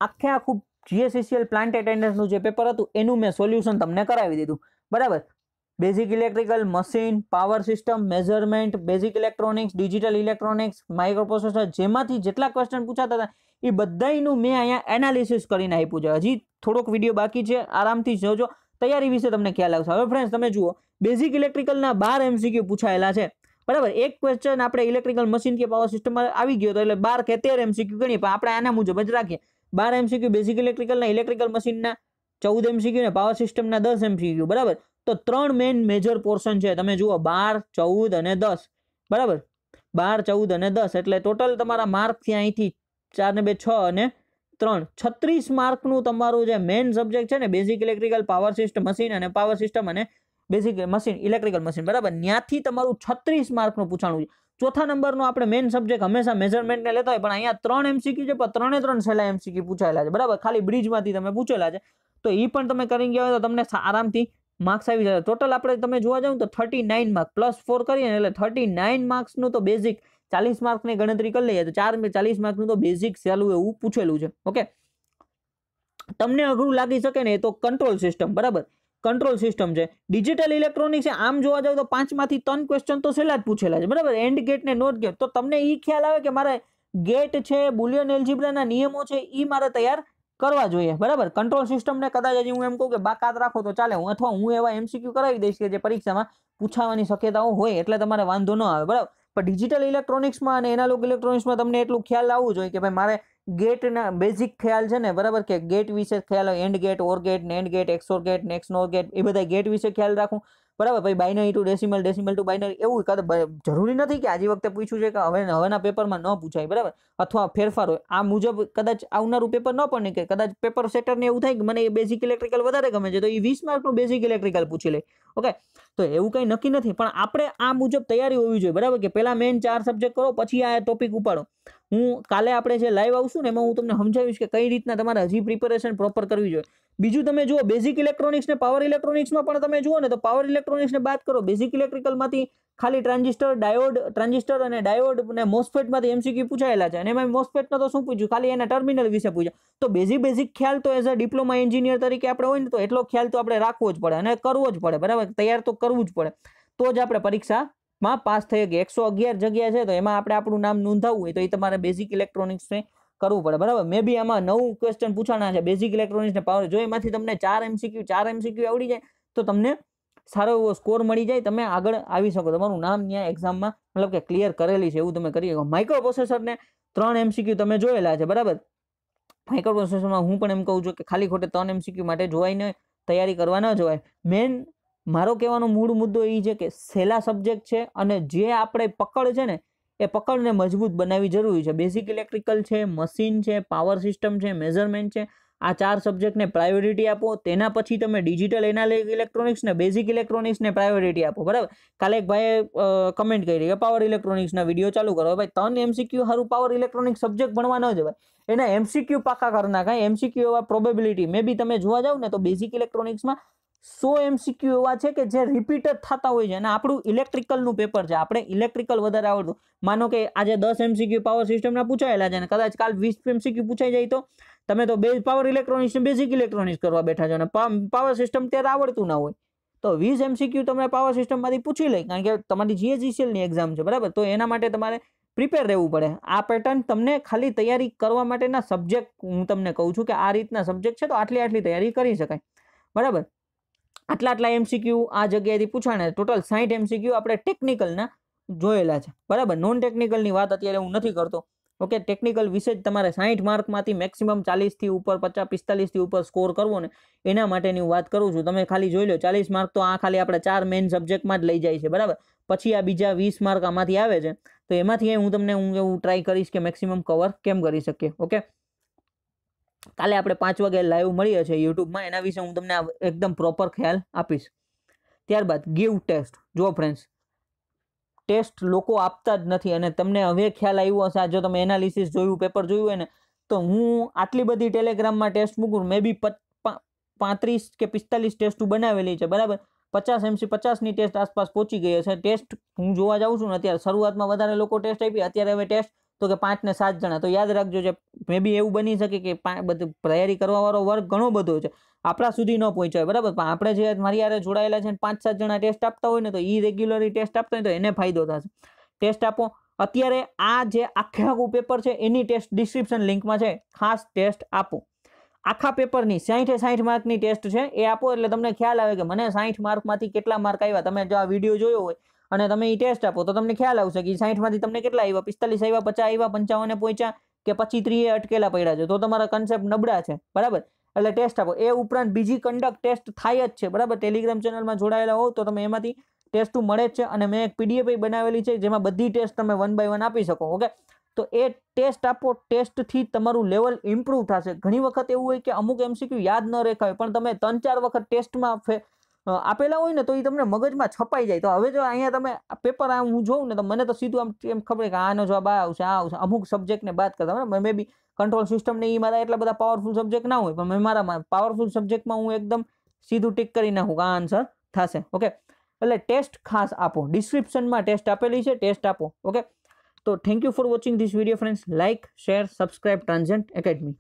આખું GSCCL પ્લાન્ટ એટેન્ડન્સનું જે પેપર હતું એનું મેં સોલ્યુશન તમને કરાવી દીધું, બરાબર. Basic electrical, machine, power system, measurement, basic electronics, digital electronics, micro processor, જેમાંથી જેટલા ક્વેશ્ચન પૂછાતા હતા એ બધાનું મેં અહીંયા એનાલિસિસ કરીને આપ્યું છે. હજી થોડોક વિડીયો બાકી છે, આરામથી જોજો, તૈયારી વિશે તમને ખ્યાલ આવશે. હવે ફ્રેન્ડ્સ તમે જુઓ, બેઝિક ઇલેક્ટ્રિકલના 12 MCQ પૂછાયેલા છે, બરાબર. એક ક્વેશ્ચન આપણે ઇલેક્ટ્રિકલ મશીન કે પાવર સિસ્ટમમાં આવી ગયો તો એટલે 12 કે 13 MCQ ગણીએ, પણ આપણે આના મુજબ જ રાખીએ. 12 MCQ બેઝિક ઇલેક્ટ્રિકલના, ઇલેક્ટ્રિકલ મશીનના 14 MCQ ને પાવર સિસ્ટમના 10 MCQ. બરાબર. તો 3 મેઇન મેજર પોર્શન છે. તમે જુઓ 12, 14 અને 10. બરાબર. 12, 14 અને 10 એટલે ટોટલ તમારા માર્ક થયા અહીંથી 4 ને 2 6 અને 3 36 માર્કનું તમારું જે મેઇન સબ્જેક્ટ છે ને basic electrical power system machine અને પાવર સિસ્ટમ અને બેઝિક મશીન ઇલેક્ટ્રિકલ મશીન. બરાબર. ત્યાંથી તમારું 36 માર્કનું પૂછાણું છે. ચોથા નંબરનો આપણે મેઇન સબ્જેક્ટ હંમેશા મેઝરમેન્ટને લેતા હોય, પણ અહીંયા 3 MCQ છે, પણ 3 છેલ્લા MCQ પૂછાયેલા છે. બરાબર. ખાલી બ્રિજમાંથી તમે પૂછેલા છે, તો એ પણ તમે કરી ગયા હોય તો તમને આરામથી માર્ક્સ આવી જાય. ટોટલ આપણે તમે જોવા જાવ તો 39 માર્ક +4 કરીએ એટલે 39 માર્ક્સનું તો બેઝિક 40 માર્કની ગણતરી કરી લઈએ તો 40 માર્કનું તો બેઝિક સહેલું એવું પૂછેલું છે. ઓકે. તમને અઘરું લાગી શકે ને એ તો કંટ્રોલ સિસ્ટમ. બરાબર. કંટ્રોલ સિસ્ટમ છે. ડિજિટલ ઇલેક્ટ્રોનિક્સ છે. આમ જોવા જાવ તો 5માંથી 3 ક્વેશ્ચન તો સહેલા જ પૂછેલા છે. બરાબર. એન્ડ ગેટ ને નોટ ગેટ. તો તમને એ ખ્યાલ આવે કે મારે ગેટ છે, બુલિયન એલ્જિબ્રાના નિયમો છે, એ મારે તૈયાર કરવા જોઈએ. બરાબર. કંટ્રોલ સિસ્ટમને કદાચ હજી હું એમ કહું કે બાકાત રાખો તો ચાલે, અથવા હું એવા MCQ કરાવી દઈશ કે જે પરીક્ષામાં પૂછાવાની શક્યતાઓ હોય, એટલે તમારે વાંધો ન આવે. બરાબર. પણ ડિજિટલ ઇલેક્ટ્રોનિક્સમાં અને એનાલોગ ઇલેક્ટ્રોનિક્સમાં તમને એટલું ખ્યાલ આવવું જોઈએ કે ભાઈ મારે ગેટના બેઝિક ખ્યાલ છે ને, બરાબર, કે ગેટ વિશે ખ્યાલ હોય, and gate, or gate, nand gate, XOR gate, next gate, એ બધા ગેટ વિશે ખ્યાલ રાખું. બરાબર. ભાઈ binary to decimal, decimal to binary, એવું જરૂરી નથી કે આજે વખતે પૂછ્યું છે કે હવેના પેપરમાં ન પૂછાય. બરાબર. અથવા ફેરફાર હોય આ મુજબ કદાચ આવનારું પેપર ન પણ નીકળે. કદાચ પેપર સેટરને એવું થાય કે મને એ બેઝિક ઇલેક્ટ્રિકલ વધારે ગમે છે, તો એ 20 માર્કનું બેઝિક ઇલેક્ટ્રિકલ પૂછી લે. ઓકે. તો એવું કંઈ નક્કી નથી, પણ આપણે આ મુજબ તૈયારી હોવી જોઈએ. બરાબર. કે પહેલા મેઇન 4 સબ્જેક્ટ કરો, પછી આ ટોપિક ઉપાડો. હું કાલે આપણે જે લાઈવ આવશું ને એમાં હું તમને સમજાવીશ કે કઈ રીતના તમારે હજી પ્રિપેરેશન પ્રોપર કરવી જોઈએ. બીજું તમે જુઓ બેઝિક ઇલેક્ટ્રોનિક્સ ને પાવર ઇલેક્ટ્રોનિક્સમાં પણ તમે જુઓ ને તો પાવર ઇલેક્ટ્રોનિક્સને બાદ કરો, બેઝિક ઇલેક્ટ્રિકલમાંથી ખાલી ટ્રાન્ઝિસ્ટર અને ડાયોડ અને મોસ્ફેટમાંથી MCQ પૂછાયેલા છે. અને એમાં મોસ્ફેટનો તો શું પૂછ્યું, ખાલી એના ટર્મિનલ વિશે પૂછ્યા. તો બેઝિક ખ્યાલ તો એઝ અ ડિપ્લોમા એન્જિનિયર તરીકે આપણે હોય ને તો એટલો ખ્યાલ તો આપણે રાખવો જ પડે અને કરવો જ પડે. બરાબર. તૈયાર તો કરવું જ પડે, તો જ આપણે પરીક્ષામાં પાસ થઈ ગઈ. 111 જગ્યા છે તો એમાં આપણે આપણું નામ નોંધાવવું હોય તો એ તમારે બેઝિક ઇલેક્ટ્રોનિક્સને કરવું પડે. બરાબર. મે બી આમાં 9 ક્વેશ્ચન પૂછાના છે બેઝિક ઇલેક્ટ્રોનિક્સ ને પાવર. જો એમાંથી તમને 4 MCQ આવડી જાય તો તમને સારો એવો સ્કોર મળી જાય, તમે આગળ આવી શકો, તમારું નામ ત્યાં એક્ઝામમાં મતલબ કે ક્લિયર કરેલી છે એવું તમે કરી શકો. માઇક્રો પ્રોસેસરને 3 MCQ તમે જોયેલા છે. બરાબર. માઇક્રો પ્રોસેસરમાં હું પણ એમ કહું છું કે ખાલી ખોટે 3 MCQ માટે જોવાઈને તૈયારી કરવા ન જવાય. મેન મારો કહેવાનો મૂળ મુદ્દો એ છે કે સહેલા સબ્જેક્ટ છે અને જે આપણે પકડ છે ને એ પકડને મજબૂત બનાવવી જરૂરી છે. બેઝિક ઇલેક્ટ્રિકલ છે, મશીન છે, પાવર સિસ્ટમ છે, મેઝરમેન્ટ છે, આ 4 સબ્જેક્ટને પ્રાયોરિટી આપો. તેના પછી તમે ડિજિટલ એનાલોગ ઇલેક્ટ્રોનિક્સ ને બેઝિક ઇલેક્ટ્રોનિક્સને પ્રાયોરિટી આપો. બરાબર. કાલે એક ભાઈએ કમેન્ટ કરી કે પાવર ઇલેક્ટ્રોનિક્સના વિડીયો ચાલુ કરો. ભાઈ 3 MCQ સારું પાવર ઇલેક્ટ્રોનિક્સ સબ્જેક્ટ ભણવા ન જવાય, એના MCQ પાકા કરી નાખાય. MCQ એવા પ્રોબેબિલિટી મે બી તમે જોવા જાવ ને તો બેઝિક ઇલેક્ટ્રોનિક્સમાં 100 MCQ એવા છે કે જે રિપીટ જ થતા હોય છે. અને આપણું ઇલેક્ટ્રિકલનું પેપર છે, આપણે ઇલેક્ટ્રિકલ વધારે આવડતું. માનો કે આજે 10 MCQ પાવર સિસ્ટમના પૂછાયેલા છે અને કદાચ કાલ 20 MCQ પૂછાઈ જાય તો તમે તો પાવર ઇલેક્ટ્રોનિક્સ ને બેઝિક ઇલેક્ટ્રોનિક્સ કરવા બેઠા છો અને પાવર સિસ્ટમ ત્યારે આવડતું ના હોય તો 20 MCQ તમે પાવર સિસ્ટમમાંથી પૂછી લઈ, કારણ કે તમારી GSECL ની એક્ઝામ છે. બરાબર. તો એના માટે તમારે પ્રિપેર રહેવું પડે. આ પેટર્ન તમને ખાલી તૈયારી કરવા માટેના સબ્જેક્ટ હું તમને કહું છું કે આ રીતના સબ્જેક્ટ છે તો આટલી તૈયારી કરી શકાય. બરાબર. આટલા MCQ આ જગ્યાએથી પૂછાણા. ટોટલ 60 MCQ આપણે ટેકનિકલના જોયેલા છે. બરાબર. નોન ટેકનિકલની વાત અત્યારે હું નથી કરતો. ઓકે. ટેકનિકલ વિશે જ તમારે 60 માર્કમાંથી મેક્સિમમ 40 થી ઉપર 50 45 થી ઉપર સ્કોર કરવો ને એના માટેની હું વાત કરું છું. તમે ખાલી જોઈ લો 40 માર્ક તો આ ખાલી આપણે 4 મેઇન સબ્જેક્ટમાં જ લઈ જાય છે. બરાબર. પછી આ બીજા 20 માર્ક આમાંથી આવે છે તો એમાંથી હું તમને એવું ટ્રાય કરીશ કે મેક્સિમમ કવર કેમ કરી શકીએ. ઓકે. કાલે આપણે 5 વાગે લાઈવ મળીએ છીએ યુટ્યુબમાં, એના વિશે હું તમને એકદમ પ્રોપર ખ્યાલ આપીશ. ત્યારબાદ ગીવ ટેસ્ટ. જો ફ્રેન્ડ્સ, ટેસ્ટ લોકો આપતા જ નથી અને તમને હવે ખ્યાલ આવ્યો હશે, જો તમે એનાલિસિસ જોયું, પેપર જોયું હોય ને તો હું આટલી બધી ટેલિગ્રામમાં ટેસ્ટ મૂકું, મે બી 35 કે 45 ટેસ્ટ બનાવેલી છે. બરાબર. 50ની ટેસ્ટ આસપાસ પહોંચી ગઈ હશે. ટેસ્ટ હું જોવા જાઉં છું ને અત્યારે શરૂઆતમાં વધારે લોકો ટેસ્ટ આપી, અત્યારે હવે ટેસ્ટ તો કે 5 ને 7 જણા. તો યાદ રાખજો છે મે બી એવું બની શકે કે બધું તૈયારી કરવા વાળો વર્ગ ઘણો બધો છે, આપણા સુધી ન પહોંચાય. બરાબર. પણ આપણે જે મારી યારે જોડાયેલા છે 5-7 જણા ટેસ્ટ આપતા હોય ને તો એ રેગ્યુલરલી ટેસ્ટ આપતા હોય તો એને ફાયદો થશે. ટેસ્ટ આપો. અત્યારે આ જે આખું પેપર છે એની ટેસ્ટ ડિસ્ક્રિપ્શન લિંકમાં છે, ખાસ ટેસ્ટ આપો. આખા પેપરની 60 માર્કની ટેસ્ટ છે, એ આપો એટલે તમને ખ્યાલ આવે કે મને 60 માર્કમાંથી કેટલા માર્ક આવ્યા. તમે જો આ વિડીયો જોયો હોય અને તમે એ ટેસ્ટ આપો તો તમને ખ્યાલ આવશે કે 60માંથી તમને કેટલા આવ્યા, 45 આવ્યા, 50 આવ્યા, 55 પહોંચ્યા કે પછી 30 અટકેલા પડ્યા છે, તો તમારા કન્સેપ્ટ નબળા છે, બરાબર. એટલે ટેસ્ટ આપો. એ ઉપરાંત બીજી કન્ડક્ટ ટેસ્ટ થાય જ છે, બરાબર. ટેલિગ્રામ ચેનલમાં જોડાયેલા હોવ તો તમે એમાંથી ટેસ્ટ મળે જ છે, અને મેં એક પીડીએફ બનાવેલી છે જેમાં બધી ટેસ્ટ તમે 1 બાય 1 આપી શકો. ઓકે, તો એ ટેસ્ટ આપો. ટેસ્ટથી તમારું લેવલ ઇમ્પ્રૂવ થશે. ઘણી વખત એવું હોય કે અમુક એમસીક્યુ યાદ ન રેખા હોય, પણ તમે 3-4 વખત ટેસ્ટમાં આપેલા હોય ને તો એ તમને મગજમાં છપાઈ જાય. તો હવે જો અહીંયા તમે પેપર હું જોઉં ને તો મને તો સીધું આમ એમ ખબર કે આનો જવાબ આ આવશે, આ આવશે. અમુક સબ્જેક્ટને બાદ કરતા મે બી કંટ્રોલ સિસ્ટમ ને એ મારા એટલા બધા પાવરફુલ સબ્જેક્ટ ના હોય, પણ મેં મારા પાવરફુલ સબ્જેક્ટમાં હું એકદમ સીધું ટીક કરી નાખું આ આન્સર થશે. ઓકે, એટલે ટેસ્ટ ખાસ આપો. ડિસ્ક્રિપ્શનમાં ટેસ્ટ આપેલી છે, ટેસ્ટ આપો. ઓકે, તો thank you for watching this video friends. Like, share, subscribe Transient academy.